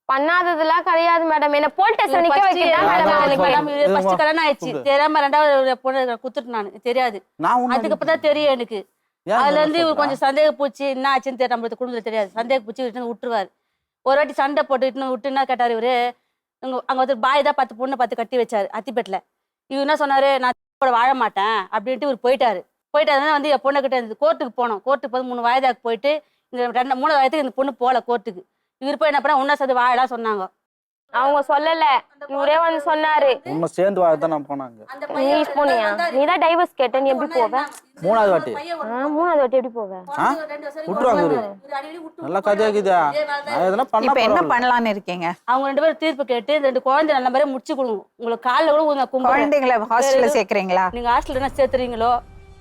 Speaker 4: பண்ணாததெல்லாம் கிடையாது மேடம். என்ன போலீஸ் ஸ்டேஷன் நிக்க வைக்கிறதா மேடம்.
Speaker 6: ஃபர்ஸ்ட் கல்யாணம் ஆயிடுச்சு, தெரியாம 2வது பொண்ணு குத்துட்டு நான் தெரியாது. அதுக்கப்புறம் தான் தெரியும் எனக்கு. அதுல இருந்து இவர் கொஞ்சம் சந்தேக பூச்சி என்ன ஆச்சுன்னு தெரியல, நம்மளுக்கு குடும்பத்துல தெரியாது. சந்தேக பூச்சி விட்டுருவாரு. ஒரு வாட்டி சண்டை போட்டு விட்டு என்ன கேட்டாரு இவரு, அங்க வந்து பாய் தான் 10 பொண்ணு 10 கட்டி வச்சாரு அத்திப்பேட்டில். இவர் என்ன சொன்னாரு, நான் வாழ மாட்டேன் அப்படின்ட்டு இவர் போயிட்டாரு. வந்து என் பொண்ணு கிட்ட இருந்தது. கோர்ட்டுக்கு போனோம். கோர்ட்டுக்கு போய் 3 வாய்தாக்கு போயிட்டு இந்த 3 வாயத்துக்கு இந்த பொண்ணு போகல கோர்ட்டுக்கு. இவர் போய் என்ன பண்ணா உன்ன சேர்ந்து வாழலாம் சொன்னாங்க.
Speaker 4: அவங்க சொல்லல, இவரே வந்து சொன்னாரு.
Speaker 3: உண்மை சேர்ந்து வாழ்தான் நான் போனாங்க.
Speaker 4: நீ போனியா? நீ தான் டைவர்ஸ் கேட்ட, நீ எப்படி போவ?
Speaker 3: 3வது வாட்டி
Speaker 4: 3வது வாட்டி எப்படி போவ?
Speaker 3: விட்டுருவாங்க இவரு. நல்லா கதையாக்குதா? நான் எதனா பண்ணா
Speaker 1: இப்ப என்ன
Speaker 3: பரவாயில்ல.
Speaker 1: பண்ணலாம்னு இருக்கீங்க?
Speaker 6: அவங்க 2 பேரும் தீர்ப்பு கேட்டு 2 குழந்தை நல்ல மாதிரி முடிச்சு கொடுங்க. உங்களுக்கு காலைல கூட உங்க கும்பிடுறேன்.
Speaker 1: குழந்தைங்களை ஹாஸ்டல்ல சேர்க்கறீங்களா?
Speaker 6: நீங்க ஹாஸ்டல்ல என்ன சேர்த்துறீங்களோ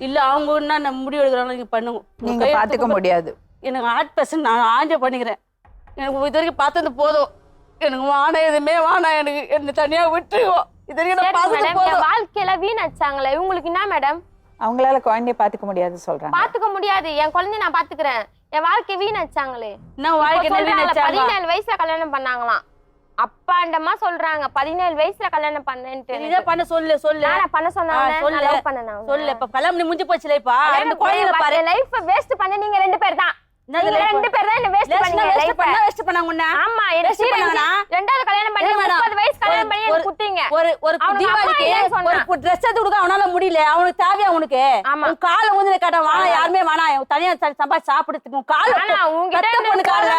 Speaker 6: இல்ல அவங்க என்ன முடிவு எடுக்கிறாங்களோ நீங்க பண்ணுங்க.
Speaker 1: நீங்க பாத்துக்க முடியாது.
Speaker 6: எனக்கு ஹார்ட் பேஷண்ட், நான் ஆஞ்சே பண்ணிக்கிறேன். எனக்கு இது வரைக்கும் பார்த்தது போதும். எனக்கு வானா எதுவுமே வானா, எனக்கு என்ன தனியா விட்டுருவோம். இது வரைக்கும் நான் பார்த்தது
Speaker 4: மேடம், என்
Speaker 6: போதும்.
Speaker 4: வாழ்க்கையில வீணாச்சாங்களே, இவங்களுக்கு என்ன மேடம்?
Speaker 1: அவங்களால குழந்தைய பாத்துக்க முடியாது சொல்றாங்க.
Speaker 4: பாத்துக்க முடியாது, என் குழந்தைய நான் பாத்துக்கிறேன். என் வாழ்க்கை வீணாச்சாங்களே.
Speaker 6: நான் வாழ்க்கை
Speaker 4: இப்ப சொல்றாங்க,
Speaker 6: நினைச்சாங்க
Speaker 4: 17 வயசுல கல்யாணம் பண்ணாங்களாம். அப்பாண்டமா சொல்றாங்க 17 வயசுல கல்யாணம் பண்ணேன்ட்டு.
Speaker 6: இதை பண்ண சொல்லு சொல்லு.
Speaker 4: நான் பண்ண சொன்னாங்க,
Speaker 6: சொல்லு.
Speaker 4: நான் love பண்ணேன்.
Speaker 6: சொல்லு. இப்ப கல்யாணம் பண்ணி முடிஞ்சு போச்சுல. இப்ப 2 குழந்தைகளை பாரு.
Speaker 4: லைஃப் வேஸ்ட் பண்ண நீங்க 2 பேர் தான். நீங்க 2 பேர் தான் என்ன வேஸ்ட் பண்ணீங்க.
Speaker 6: வேஸ்ட் பண்ணாங்க உன்ன.
Speaker 4: ஆமா, என்ன சீரனா? 2வது கல்யாணம் பண்ணி 30 வயசு கல்யாணம் பண்ணி எனக்கு குட்டிங்க.
Speaker 6: ஒரு தீபாவளிக்கு ஒரு Dress எடுத்து கொடுக்க அவனால முடியல. அவனுக்கு தேவையா உனக்கு? உன் காலை ஊந்து கேட்டா வானா, யாருமே வானா, தனியா சம்பாதிச்சு சாப்பிடுறதுக்கு உன் காலை
Speaker 4: ஆனா உங்ககிட்ட
Speaker 6: பொண்ணு கால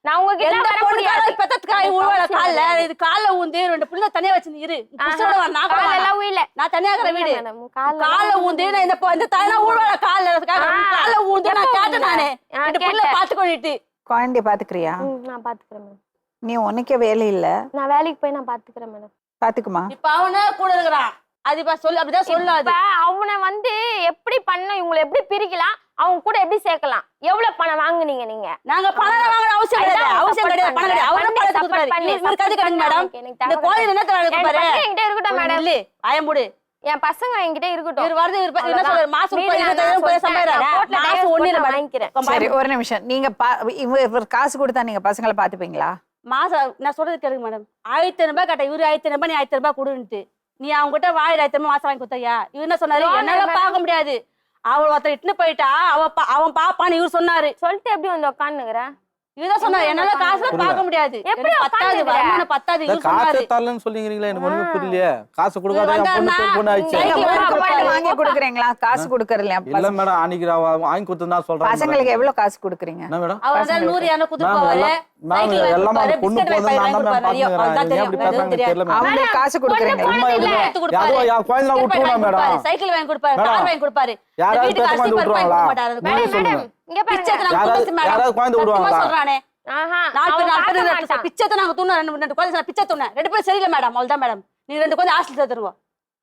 Speaker 4: நான் உங்ககிட்ட வர முடியாது.
Speaker 6: இது கால ஊந்து 2 புள்ள தனியா வச்சு இரு.
Speaker 4: காலெல்லாம் உயில.
Speaker 6: நான் தனியா இருக்கிற வீடு கால ஊந்து நான் இந்த தனியா ஊழல கால ஊந்து நான் கேட்டேன். நானு 2 புள்ள பாத்துக்கொண்டிட்டு
Speaker 1: குழந்தைய பாத்துக்கிறியா?
Speaker 4: நான் பாத்துக்கிறேன் மேடம்.
Speaker 1: நீ உனக்கே வேலை இல்ல.
Speaker 4: நான் வேலைக்கு போய் நான் பாத்துக்கிறேன் மேடம்.
Speaker 1: பாத்துக்குமா?
Speaker 6: இப்ப அவனே கூட இருக்கிறான். அது இப்ப சொல்லு, அப்படிதான் சொல்லாது.
Speaker 4: அவனை வந்து எப்படி பண்ண, இவங்களை எப்படி பிரிக்கலாம், அவங்க கூட எப்படி சேர்க்கலாம்? எவ்வளவு பணம் வாங்குனீங்க நீங்க?
Speaker 6: நாங்க பணம் வாங்குற அவசியம் கிடையாது. அவசியம் கிடையாது. பணம் கிடையாது. அவரே பணத்தை கொடுப்பாரு. இவருக்கு அது கிடையாது மேடம். இந்த கோயில் என்ன தராங்க பாரு.
Speaker 4: என்கிட்ட இருக்கட்டும் மேடம்.
Speaker 6: இல்ல ஆயம்புடு.
Speaker 4: என் பசங்க என்கிட்ட இருக்கட்டும்.
Speaker 6: இவர் வருது என்ன சொல்றாரு? மாசம் 20,000 சம்பாதிறாரு. மாசம் 1 இல்ல
Speaker 4: வாங்கிக்கிறேன்.
Speaker 1: சரி ஒரு நிமிஷம். நீங்க இவர் காசு கொடுத்தா நீங்க பசங்களை பாத்துப்பீங்களா?
Speaker 6: மாசம் நான் சொல்றது கேளுங்க மேடம். 1,500 ரூபாய் கேட்ட. இவரு 1,500 ரூபாய், நீ 1,000 ரூபாய் கொடுன்ட்டு. நீ அவங்க கிட்ட 1,000 ரூபாய் மாசம் வாங்கி கொடுத்தியா? இவர் என்ன சொன்னாரு? என்னால பார்க்க முடியாது. அவள் ஒருத்தர் இட்டுன்னு போயிட்டா அவன் பாப்பான்னு இவர் சொன்னாரு.
Speaker 4: சொல்லிட்டு எப்படி வந்து உட்காந்துங்கிற?
Speaker 6: இதுதான் சொன்னாரு. என்னால காசுல பார்க்க முடியாது.
Speaker 4: எப்படி
Speaker 6: பத்தாது, வருமானம் பத்தாது. இவர்
Speaker 3: காசே
Speaker 6: சொன்னாரு.
Speaker 3: தரலன்னு சொல்லிங்களே, எனக்கு ஒண்ணுமே புரியலையே. காசு கொடுக்காத என் பொண்ணு ஆயிடுச்சு.
Speaker 1: நீங்க
Speaker 6: சைக்கிள்
Speaker 1: ஒரு
Speaker 6: கொடுப்பாரு.
Speaker 1: அவார்டு வாங்கி கொடுக்குறீங்களா? காசு கொடுக்கறதுல
Speaker 3: இல்ல மேடம், அன்னைக்கு வாங்கி கொடுத்தா சொல்றேன்.
Speaker 1: பசங்களுக்கு எவ்வளவு காசு கொடுக்குறீங்க?
Speaker 3: என்ன மேடம்?
Speaker 6: அவர் தான் 100 200 குடுத்து போவாரு. சைக்கிள்
Speaker 3: எல்லாம்
Speaker 6: வாங்கி
Speaker 3: பொண்ணு
Speaker 6: பிஸ்கட்
Speaker 3: போதும்
Speaker 6: வாங்கி
Speaker 3: நான் தான்
Speaker 6: கொடுப்பாரு.
Speaker 3: பாத்துக்கிறேன்.
Speaker 6: தெரியும்.
Speaker 3: எப்படி பேசுறாங்க தெரியல மேடம்.
Speaker 1: அவங்களுக்கு காசு கொடுக்குறீங்க.
Speaker 3: அம்மா
Speaker 6: எடுத்து கொடுப்பாரு.
Speaker 3: யாரோ குழந்தை விட்டுருவா மேடம்.
Speaker 6: சைக்கிள் வாங்கி கொடுப்பாரு.
Speaker 3: மேடம்,
Speaker 6: கார் வாங்கி கொடுப்பாரு.
Speaker 3: யாராவது
Speaker 6: வீட்டுக்கு
Speaker 3: பேச
Speaker 6: அரிசி
Speaker 3: வந்து
Speaker 6: பருப்பு வாங்கி
Speaker 3: விட்டுருவாங்களா?
Speaker 6: கொடுக்க மாட்டாரு.
Speaker 3: நீங்க சொல்லுங்க.
Speaker 4: இங்க
Speaker 6: பிச்சை
Speaker 4: பாருங்க.
Speaker 6: நாங்க துண்ணு மேடம்.
Speaker 3: யாராவது குழந்தை விடுவாங்களா?
Speaker 6: சொல்றானே.
Speaker 4: ஆஹா,
Speaker 6: நாலு
Speaker 4: அவன்
Speaker 6: பேர்
Speaker 4: பார்க்க மாட்டான்.
Speaker 6: பிச்சை நாங்க தூண 2 குழந்தை பிச்சை தூண 2 பேரும் சரியில்லை மேடம். அவ்வளவுதான் மேடம். நீ 2 குழந்தை ஹாஸ்டல் சேர்த்துருங்க.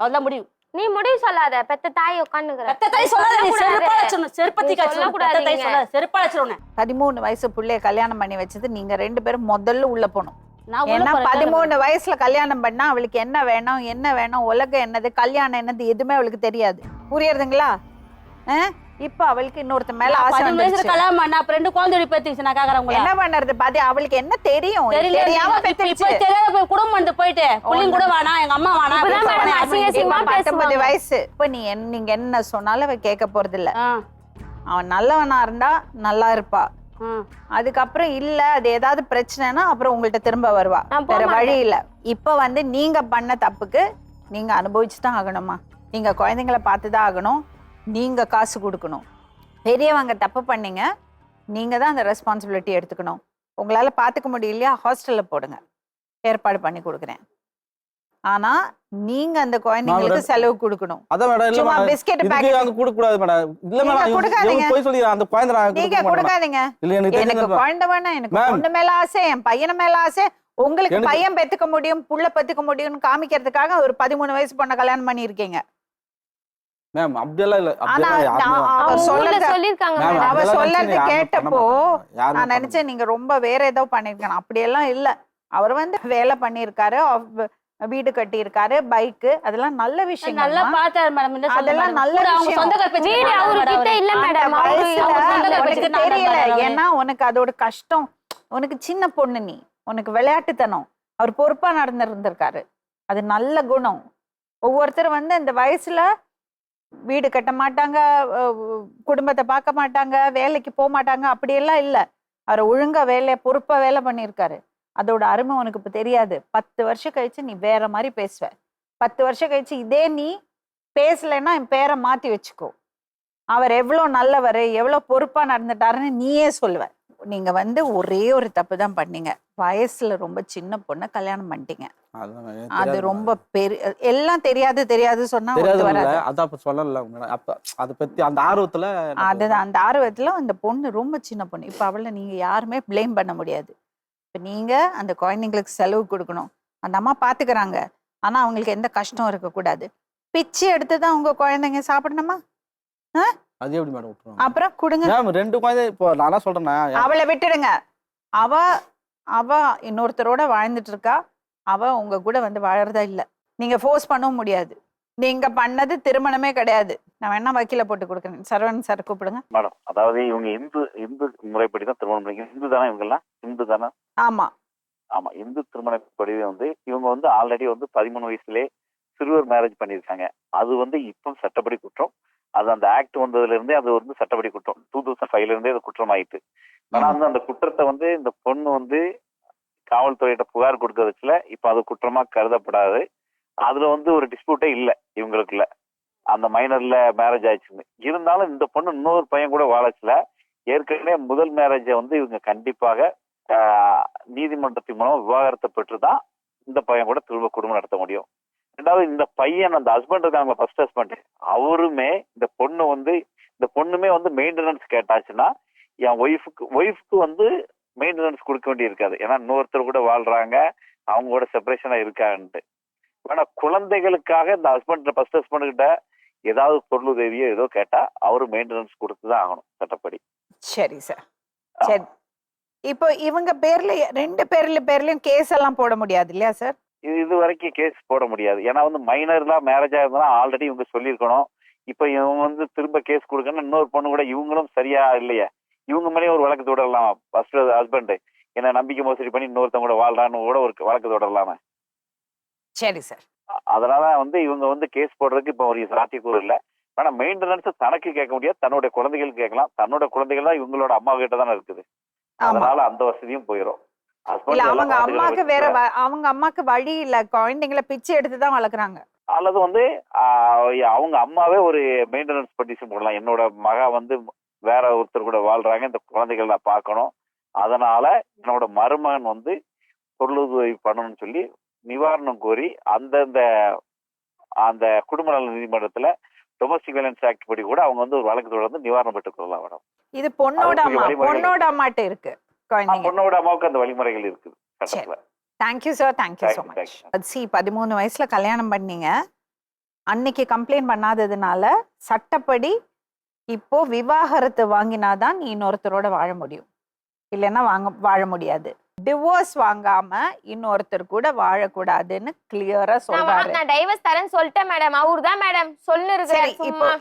Speaker 6: அவ்வளவுதான் முடியும்.
Speaker 4: நீ முடிவு சொல்லாத. பெத்த தாய் உட்காந்துக்கிற.
Speaker 6: பெத்த தாய் சொல்லாத. நீ செருப்பாச்சணும். செருப்பத்தி காய்ச்சணும்.
Speaker 4: சொல்லக்கூடாது.
Speaker 6: பெத்த தாய் சொல்லாத. செருப்பாச்சணும்.
Speaker 1: 13 வயசு புள்ளைய கல்யாணம் பண்ணி வச்சது நீங்க 2 பேரும் முதல்ல உள்ள போகணும்.
Speaker 6: நான் உள்ள
Speaker 1: ஏன்னா
Speaker 6: போறேன்.
Speaker 1: 13 வயசுல கல்யாணம் பண்ணா அவளுக்கு என்ன வேணும் உலகம் என்னது கல்யாணம் என்னது எதுவுமே அவளுக்கு தெரியாது. புரியுறதுங்களா? இப்ப அவளுக்கு இன்னொருத்த மேல ஆசை
Speaker 6: 15 வயசுல
Speaker 1: வந்துருச்சு.
Speaker 6: கல்யாணம் பண்ணா அப்ப 2 குழந்தை பேத்திச்சு. நான் கேக்குறேன் உங்களை.
Speaker 1: என்ன பண்றது பாத்தி? அவளுக்கு என்ன தெரியும்? தெரியாம பெத்துருச்சு.
Speaker 6: இப்ப தெரியாத போய் குடும்பம் வந்து போயிட்டு புள்ளிங்க கூட வேணா, எங்க அம்மா வேணா.
Speaker 4: இப்பதான் மேடம் அசிங்க அசிங்கமா
Speaker 1: 19 வயசு. இப்ப நீங்க என்ன சொன்னாலும் அவ கேட்க போறது இல்ல. அவன் நல்லவனா இருந்தா நல்லா இருப்பா. அதுக்கப்புறம் இல்ல அது ஏதாவது பிரச்சனைனா அப்புறம் உங்கள்ட்ட திரும்ப வருவா. வேற வழி இல்ல. இப்ப வந்து நீங்க பண்ண தப்புக்கு நீங்க அனுபவிச்சுதான் ஆகணுமா? நீங்க குழந்தைங்களை பார்த்துதான் ஆகணும். நீங்க காசு கொடுக்கணும். பெரியவங்க தப்பு பண்ணீங்க, நீங்க தான் அந்த ரெஸ்பான்சிபிலிட்டி எடுத்துக்கணும். உங்களால பாத்துக்க முடியலையா? ஹாஸ்டல்ல போடுங்க, ஏற்பாடு பண்ணி கொடுக்குறேன். ஆனா நீங்க அந்த குழந்தைங்களுக்கு செலவு கொடுக்கணும்.
Speaker 3: அதான் மேடம். இல்ல
Speaker 1: சும்மா
Speaker 3: மேடம்,
Speaker 1: பிஸ்கட்
Speaker 3: இதுக்கு
Speaker 1: பாக்கெட்
Speaker 3: அங்க கொடுக்க கூடாது மேடம். இல்ல
Speaker 1: நீங்க
Speaker 3: மேடம்,
Speaker 1: கொடுக்காதீங்க.
Speaker 3: போய் சொல்லி அந்த குழந்தை நான்
Speaker 1: நீங்க
Speaker 3: கொடுக்க மாட்டேன்.
Speaker 1: கொடுக்காதீங்க.
Speaker 3: இல்ல எனக்கு
Speaker 1: எனக்கு
Speaker 3: தெரிஞ்சது
Speaker 1: குழந்தை வேணா, எனக்கு
Speaker 3: மேம்.
Speaker 1: பொண்ணு மேல ஆசை, என் பையன மேல ஆசை. உங்களுக்கு
Speaker 3: எனக்கு-
Speaker 1: பையன் பெத்துக்க முடியும், புள்ள பெத்துக்க முடியும்னு காமிக்கிறதுக்காக ஒரு 13 வயசு பொண்ண கல்யாணம் பண்ணி இருக்கீங்க.
Speaker 3: மேம் அப்படியெல்லாம் இல்ல.
Speaker 1: ஆனா
Speaker 3: அப்படியெல்லாம் யாருமே
Speaker 1: அவ
Speaker 4: அவங்க ஊர்ல
Speaker 1: சொல்றத
Speaker 4: சொல்லிருக்காங்க
Speaker 3: மேம்,
Speaker 4: மேடம்.
Speaker 1: அவ
Speaker 3: அதெல்லாம்
Speaker 1: சொல்றது
Speaker 3: நினைச்சு யாருமே
Speaker 1: கேட்டப்போ
Speaker 3: பண்ண மாட்டாங்க. யாருமே
Speaker 1: நான்
Speaker 3: பண்ண
Speaker 1: நினைச்சேன் நீங்க ரொம்ப வேற ஏதோ பண்ணிருக்கணும். அப்படியெல்லாம் இல்ல. அவர் வந்து வேலை பண்ணிருக்காரு, வீடு கட்டி இருக்காரு, பைக்கு, அதெல்லாம் நல்ல விஷயம்.
Speaker 6: நல்லா பாத்தாரு மேடம். என்ன சொல்ல
Speaker 1: அதெல்லாம் நல்ல
Speaker 6: அவங்க
Speaker 1: விஷயம்.
Speaker 6: சொந்தக்கார பேச்சு
Speaker 4: வீடு அவர்கிட்ட இல்ல மேடம்.
Speaker 1: உனக்கு தெரியல. ஏன்னா உனக்கு அதோட கஷ்டம். உனக்கு சின்ன பொண்ணு, நீ உனக்கு விளையாட்டுத்தனம். அவர் பொறுப்பா நடந்திருந்திருக்காரு. அது நல்ல குணம். ஒவ்வொருத்தர் வந்து இந்த வயசுல வீடு கட்ட மாட்டாங்க, குடும்பத்தை பார்க்க மாட்டாங்க, வேலைக்கு போக மாட்டாங்க. அப்படியெல்லாம் இல்லை. அவர் ஒழுங்கா பொறுப்பா வேலை பண்ணியிருக்காரு. அதோட அருமை உனக்கு இப்ப தெரியாது. 10 வருஷம் கழிச்சு நீ வேற மாதிரி பேசுவ. 10 வருஷம் கழிச்சு இதே நீ பேசலைன்னா என் பேரை மாத்தி வச்சுக்கோ. அவர் எவ்வளவு நல்லவர், எவ்வளவு பொறுப்பா நடந்துட்டாருன்னு நீயே சொல்லுவ. நீங்க வந்து ஒரே ஒரு தப்பு தான் பண்ணீங்க. வயசுல ரொம்ப சின்ன பொண்ணை கல்யாணம் பண்ணிட்டீங்க. அது ரொம்ப பெரிய எல்லாம் தெரியாது சொன்னா ஒத்து வராது.
Speaker 3: அதான் சொல்லல அப்ப அதை பத்தி அந்த ஆர்வத்துல.
Speaker 1: அதுதான் அந்த ஆர்வத்துல அந்த பொண்ணு ரொம்ப சின்ன பொண்ணு. இப்ப அவளை நீங்க யாருமே பிளேம் பண்ண முடியாது. இப்ப நீங்க அந்த குழந்தைங்களுக்கு செலவு கொடுக்கணும். அந்த அம்மா பாத்துக்கிறாங்க, ஆனா அவங்களுக்கு எந்த கஷ்டம் இருக்கக்கூடாது. பிச்சை எடுத்துதான் உங்க குழந்தைங்க சாப்பிடணுமா?
Speaker 3: அது எப்படி மேடம் விட்டுருவாங்க?
Speaker 1: அப்புறம் கொடுங்க.
Speaker 3: ரெண்டு குழந்தை இப்போ நானா சொல்றேன்னா
Speaker 1: அவளை விட்டுடுங்க. அவ இன்னொருத்தரோட வாழ்ந்துட்டு இருக்கா. அவ உங்க கூட வந்து வாழறதா இல்ல. நீங்க ஃபோர்ஸ் பண்ணவும் முடியாது. நீங்க பண்ணது திருமணமே கிடையாது. நான் வேணா வக்கீல போட்டு கொடுக்குறேன். சரவணன் சார் கூப்பிடுங்க.
Speaker 7: மேடம், அதாவது இவங்க இந்து முறைப்படி தான் திருமணம் பண்ணிக்க. இந்து தானே இவங்க எல்லாம்? இந்து தானே?
Speaker 1: ஆமா
Speaker 7: ஆமா, இந்து திருமணப்படி வந்து இவங்க வந்து ஆல்ரெடி வந்து 13 வயசுலேயே சிறுவர் மேரேஜ் பண்ணியிருக்காங்க. அது வந்து இப்போ சட்டப்படி குற்றம். அது அந்த ஆக்ட் வந்ததுல இருந்தே அது வந்து சட்டப்படி குற்றம். 2005ல இருந்தே அது குற்றம் ஆயிட்டு. ஆனா வந்து அந்த குற்றத்தை வந்து இந்த பொண்ணு வந்து காவல்துறையிட்ட புகார் கொடுக்கறதுல இப்ப அது குற்றமா கருதப்படாது. அதுல வந்து ஒரு டிஸ்பியூட்டே இல்லை இவங்களுக்குள்ள. அந்த மைனர்ல மேரேஜ் ஆயிடுச்சுன்னு இருந்தாலும் இந்த பொண்ணு இன்னொரு பையன் கூட வாழச்சுல. ஏற்கனவே முதல் மேரேஜை வந்து இவங்க கண்டிப்பாக நீதிமன்றத்தின் மூலம் விவாகரத்தை பெற்றுதான் இந்த பையன் கூட திரும்ப குடும்பம் நடத்த முடியும். ரெண்டாவது, இந்த பையன் அந்த ஹஸ்பண்ட் இருக்காங்க, ஃபர்ஸ்ட் ஹஸ்பண்ட், அவருமே இந்த பொண்ணுமே வந்து மெயின்டெனன்ஸ் கேட்டாச்சுன்னா என் ஒய்ஃபுக்கு வந்து மெயின்டெனன்ஸ் கொடுக்க வேண்டி இருக்காது. ஏன்னா இன்னொருத்தர் கூட வாழ்றாங்க, அவங்க கூட செப்பரேஷனா இருக்காங்கன்ட்டு. ஆனா குழந்தைகளுக்காக இந்த ஃபர்ஸ்ட் ஹஸ்பண்ட் கிட்ட ஏதாவது பொருளுதவியோ ஏதோ கேட்டா அவரு மெயின்டெனன்ஸ் கொடுத்துதான் ஆகணும் சட்டப்படி.
Speaker 1: சரி சார். சரி, இப்போ இவங்க பேர்ல 2 பேர்லயும் கேஸ் எல்லாம் போட முடியாது இல்லையா சார்?
Speaker 7: இது வரைக்கும் கேஸ் போட முடியாது. ஏன்னா வந்து மைனர்லாம் மேரேஜ் ஆயிருந்தா ஆல்ரெடி இவங்க சொல்லியிருக்கணும். இப்ப இவங்க வந்து திரும்ப கேஸ் கொடுக்கணும். இன்னொரு பொண்ணு கூட இவங்களும் சரியா இல்லையா, இவங்க மேலேயும் ஒரு வழக்கு தொடரலாம். ஃபர்ஸ்ட் ஹஸ்பண்ட் என்ன நம்பிக்கை மோசடி பண்ணி இன்னொருத்தவங்க கூட வாழ்றான்னு கூட ஒரு வழக்கு தொடரலாமே.
Speaker 1: சரி சார்.
Speaker 7: அதனால வந்து இவங்க வந்து கேஸ் போடுறதுக்கு இப்ப ஒரு சாத்தியக்கூறு இல்லை. ஆனா மெயின்டெனன்ஸ் தனக்கு கேட்க முடியாது, தன்னுடைய குழந்தைகளுக்கு கேட்கலாம். தன்னோட குழந்தைகள் தான் இவங்களோட அம்மா கிட்ட தானே இருக்குது. அதனால அந்த வசதியும் போயிடும்.
Speaker 1: அவங்க அம்மாக்கு அவங்க அம்மாக்கு வழி இல்ல, குழந்தைங்களை பிச்சை எடுத்துதான் வளர்க்குறாங்க.
Speaker 7: அல்லது வந்து அவங்க அம்மாவே ஒரு மெயின்டெனன்ஸ் பெட்டிஷன் போடலாம். என்னோட மகா வந்து வேற ஒருத்தர் கூட வாழ்றாங்க, இந்த குழந்தைகள் நான் பார்க்கணும், அதனால என்னோட மருமகன் வந்து பொருளுதவி பண்ணணும்னு சொல்லி நிவாரணம் கோரி அந்த குடும்ப நல நீதிமன்றத்துல டொமஸ்டிக் வயலன்ஸ் ஆக்ட் படி கூட அவங்க வந்து ஒரு வழக்கு தொடர்ந்து நிவாரணம் பெற்றுக் கொள்ளலாம் மேடம்.
Speaker 1: இது பொண்ணோட அம்மாட்ட இருக்கு.
Speaker 7: பொண்ணோட அம்மாவுக்கு அந்த வழிமுறைகள் இருக்குது.
Speaker 1: Thank you sir, thank you so much. 13 வயசுல கல்யாணம் பண்ணீங்க. அன்னைக்கு கம்ப்ளைண்ட் பண்ணாததுனால சட்டப்படி இப்போ விவாகரத்து வாங்கினாதான் நீ இன்னொருத்தரோட வாழ முடியும், இல்லைன்னா வாழ முடியாது. டிவோர்ஸ் வாங்காம இன்னொருத்தர் கூட வாழக்கூடாதுன்னு கிளியரா சொல்றாரு.
Speaker 4: நான் டைவர்ஸ் தரேன்னு சொல்லிட்டேன் மேடம். அவர்தான் மேடம் சொல்லிருக்காரு.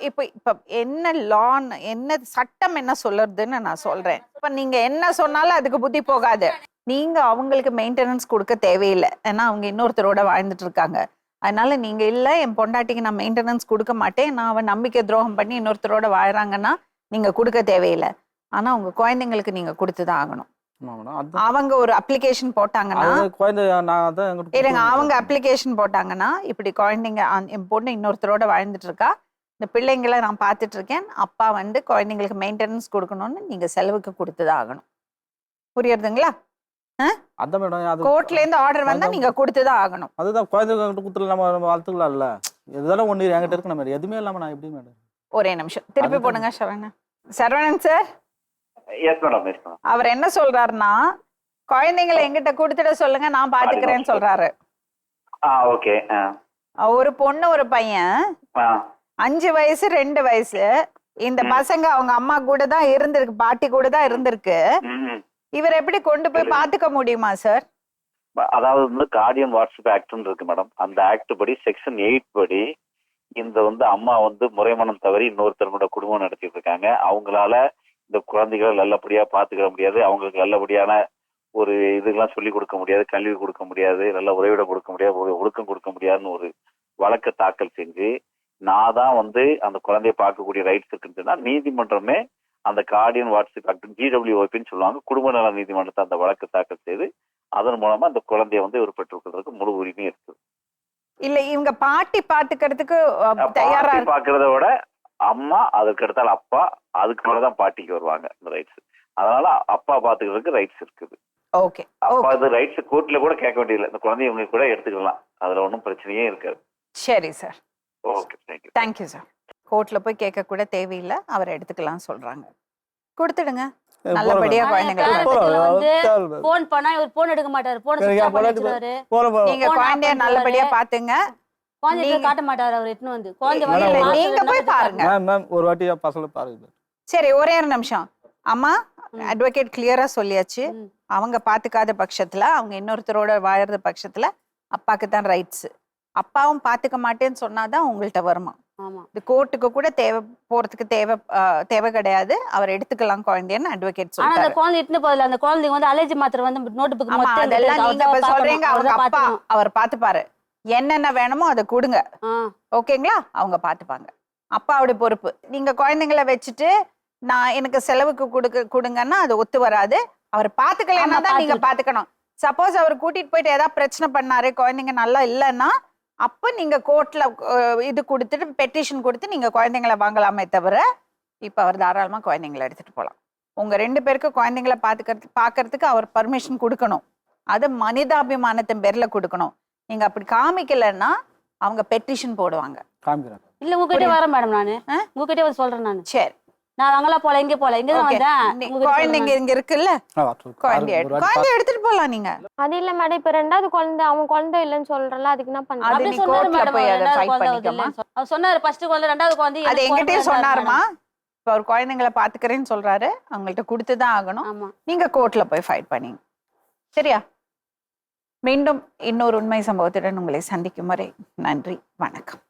Speaker 1: இப்போ என்ன லான், என்ன சட்டம் என்ன சொல்லுறதுன்னு நான் சொல்றேன். இப்ப நீங்க என்ன சொன்னாலும் அதுக்கு புத்தி போகாது. நீங்க அவங்களுக்கு மெயின்டெனன்ஸ் கொடுக்க தேவையில்லை, ஏன்னா அவங்க இன்னொருத்தரோட வாழ்ந்துட்டு இருக்காங்க. அதனால நீங்க இல்ல என் பொண்டாட்டிக்கு நான் மெயின்டெனன்ஸ் கொடுக்க மாட்டேன், நான் அவன் நம்பிக்கை துரோகம் பண்ணி இன்னொருத்தரோட வாழறாங்கன்னா நீங்க கொடுக்க தேவையில்லை. ஆனா உங்க குழந்தைங்களுக்கு நீங்க கொடுத்துதான் ஆகணும். அவங்க ஒரு அப்ளிகேஷன் போட்டாங்கன்னா அவங்க அப்ளிகேஷன் போட்டாங்கன்னா இப்படி குழந்தைங்க என் பொண்ணு இன்னொருத்தரோட வாழ்ந்துட்டு இருக்கா, இந்த பிள்ளைங்களை நான் பார்த்துட்டு இருக்கேன், அப்பா வந்து குழந்தைங்களுக்கு மெயின்டெனன்ஸ் கொடுக்கணும்னு நீங்க செலவுக்கு கொடுத்துதான் ஆகணும். புரியுதுங்களா? கோர்ட்ல இருந்து ஆர்டர் வந்தா நீங்க கொடுத்துதான் ஆகணும்.
Speaker 3: அதுதான் குழந்தைங்க குடுத்துல நம்ம வளர்த்துக்கலாம் இல்ல. இதெல்லாம் ஒண்ணு என்கிட்ட இருக்கு மேடம், எதுவுமே இல்லாம நான் எப்படி மேடம்?
Speaker 1: ஒரே நிமிஷம் திருப்பி போடுங்க சரவணன் சார். அவர் என்ன சொல்றாருன்னா, குழந்தைங்களை எங்கிட்ட கொடுத்துட சொல்லுங்க, நான் பாத்துக்கிறேன்னு சொல்றாரு. ஒரு பொண்ணு ஒரு பையன், 5 வயசு 2 வயசு. இந்த பசங்க அவங்க அம்மா கூட தான் இருந்திருக்கு, பாட்டி கூட தான் இருந்திருக்கு. இவர் எப்படி கொண்டு போய் பாத்துக்க முடியுமா சார்?
Speaker 7: அதாவது வந்து கார்டியன் வாட்ஸ்அப் ஆக்ட்னு இருக்கு மேடம். அந்த ஆக்ட் படி செக்ஷன் 8 படி இந்த வந்து அம்மா வந்து முறைமனம் தவறி இன்னொருத்தரோட குடும்பம் நடத்திட்டு இருக்காங்க. அவங்களால இந்த குழந்தைகளை நல்லபடியா பாத்துக்கிற முடியாது, அவங்களுக்கு நல்லபடியான ஒரு இதுக்கெல்லாம் சொல்லி கொடுக்க முடியாது, கல்வி கொடுக்க முடியாது, நல்ல உறைவிடம் கொடுக்க முடியாது, ஒழுக்கம் கொடுக்க முடியாதுன்னு ஒரு வழக்கு தாக்கல் செஞ்சு, நான் தான் வந்து அந்த குழந்தைய பார்க்கக்கூடிய ரைட்ஸ் இருக்குன்னு நீதிமன்றமே அந்த கார்டியன் வாட்ஸ்அப் ஆக்ட் GWOPன்னு சொல்லுவாங்க, குடும்ப நல நீதிமன்றத்தை அந்த வழக்கு தாக்கல் செய்து அதன் மூலமா அந்த குழந்தைய வந்து இவர் பெற்றுக்கொள்றதுக்கு முழு உரிமையும் இருக்கு.
Speaker 1: இல்ல இவங்க பாட்டி பாத்துக்கிறதுக்கு தயாரா
Speaker 7: பாக்குறத விட அம்மா, அதுக்கு அடுத்தால அப்பா, அதுக்கு மேலதான் பாட்டிக்கு வருவாங்க இந்த ரைட்ஸ். அதனால அப்பா பாத்துக்கிறதுக்கு ரைட்ஸ் இருக்குது.
Speaker 1: ஓகே.
Speaker 7: அப்பா அது ரைட்ஸ் கோர்ட்ல கூட கேட்க வேண்டியதில்லை, இந்த குழந்தைய இவங்க கூட எடுத்துக்கலாம், அதுல ஒன்றும் பிரச்சனையே இருக்காது.
Speaker 1: சரி sir.
Speaker 7: Okay, thank you.
Speaker 1: Thank you sir. கோர்ட்ல போய் கேட்க கூட தேவையில்லை, அவர் எடுத்துக்கலாம் சொல்றாங்க. கொடுத்துடுங்க நல்லபடியா குழந்தைங்களை.
Speaker 6: போன் பண்ணா இவர் போன் எடுக்க மாட்டாரு, போன்
Speaker 1: நீங்க குழந்தைய நல்லபடியா பாத்துங்க.
Speaker 6: குழந்தைய காட்ட மாட்டாரு அவர் எட்டுன்னு வந்து. குழந்தை
Speaker 1: நீங்க போய் பாருங்க.
Speaker 3: ஒரு வாட்டி பசங்களை பாருங்க.
Speaker 1: சரி, ஒரே ஒரு நிமிஷம். அம்மா, அட்வொகேட் கிளியரா சொல்லியாச்சு. அவங்க பாத்துக்காத பட்சத்துல, அவங்க இன்னொருத்தரோட வாழறது பட்சத்துல அப்பாக்கு தான் ரைட்ஸ். அப்பாவும் பாத்துக்க மாட்டேன்னு சொன்னாதான் உங்கள்ட்ட வருமா. இது கோர்ட்டுக்கு கூட போறதுக்கு தேவை கிடையாது. அவர் எடுத்துக்கலாம் குழந்தைன்னு அட்வொகேட் சொல்றாரு.
Speaker 6: அந்த குழந்தை இட்டுன்னு போறதுல அந்த குழந்தைங்க வந்து அலர்ஜி மாத்திரை வந்து நோட் புக் மொத்தம்
Speaker 1: அதெல்லாம் நீங்க இப்ப சொல்றீங்க. அவங்க அப்பா அவர் பாத்துப்பாரு. என்னென்ன வேணுமோ அதை கொடுங்க. ஓகேங்களா? அவங்க பாத்துப்பாங்க. அப்பாவோட பொறுப்பு. நீங்க குழந்தைங்களை வச்சுட்டு நான் எனக்கு செலவுக்கு கொடுங்கன்னா அது ஒத்து வராது. அவர் பாத்துக்கலன்னா தான் நீங்க பாத்துக்கணும். சப்போஸ் அவர் கூட்டிட்டு போயிட்டு ஏதாவது பிரச்சனை பண்ணாரு, குழந்தைங்க நல்லா இல்லைன்னா அப்ப நீங்க கோர்ட்ல இது கொடுத்துட்டு பெட்டிஷன் கொடுத்து நீங்க குழந்தைங்களை வாங்கலாமே தவிர இப்ப அவர் தாராளமா குழந்தைங்களை எடுத்துட்டு போலாம். உங்க 2 பேருக்கு குழந்தைங்களை பாக்குறதுக்கு அவர் பர்மிஷன் கொடுக்கணும். அது மனிதாபிமானத்தின் பேர்ல கொடுக்கணும். நீங்க அப்படி காமிக்கலன்னா அவங்க பெட்டிஷன் போடுவாங்க.
Speaker 6: இல்ல உங்ககிட்ட வரேன் மேடம், நானு உங்ககிட்ட வந்து சொல்றேன். நான்
Speaker 1: சரி,
Speaker 6: நான் அங்கெல்லாம் போல, இங்கே போல, இங்க தான்
Speaker 1: குழந்தைங்க இங்க இருக்குல்ல, குழந்தைய எடுத்துட்டு போலாம் நீங்க.
Speaker 4: அது இல்ல மேடம், இப்ப 2வது குழந்தை அவன் குழந்தை இல்லைன்னு சொல்றல, அதுக்கு என்ன பண்றது?
Speaker 1: அது நீ கோர்ட்ல போய் அதை ஃபைட் பண்ணிக்கமா.
Speaker 6: அவர் சொன்னாரு ஃபர்ஸ்ட் குழந்தை 2வது குழந்தை
Speaker 1: அது எங்கிட்டயே சொன்னாருமா. இப்ப அவர் குழந்தைங்களை பாத்துக்கிறேன்னு சொல்றாரு, அவங்கள்ட்ட கொடுத்துதான் ஆகணும். நீங்க கோர்ட்ல போய் ஃபைட் பண்ணீங்க. சரியா? மீண்டும் இன்னொரு உண்மை சம்பவத்துடன் உங்களை சந்திக்கும் வரை நன்றி, வணக்கம்.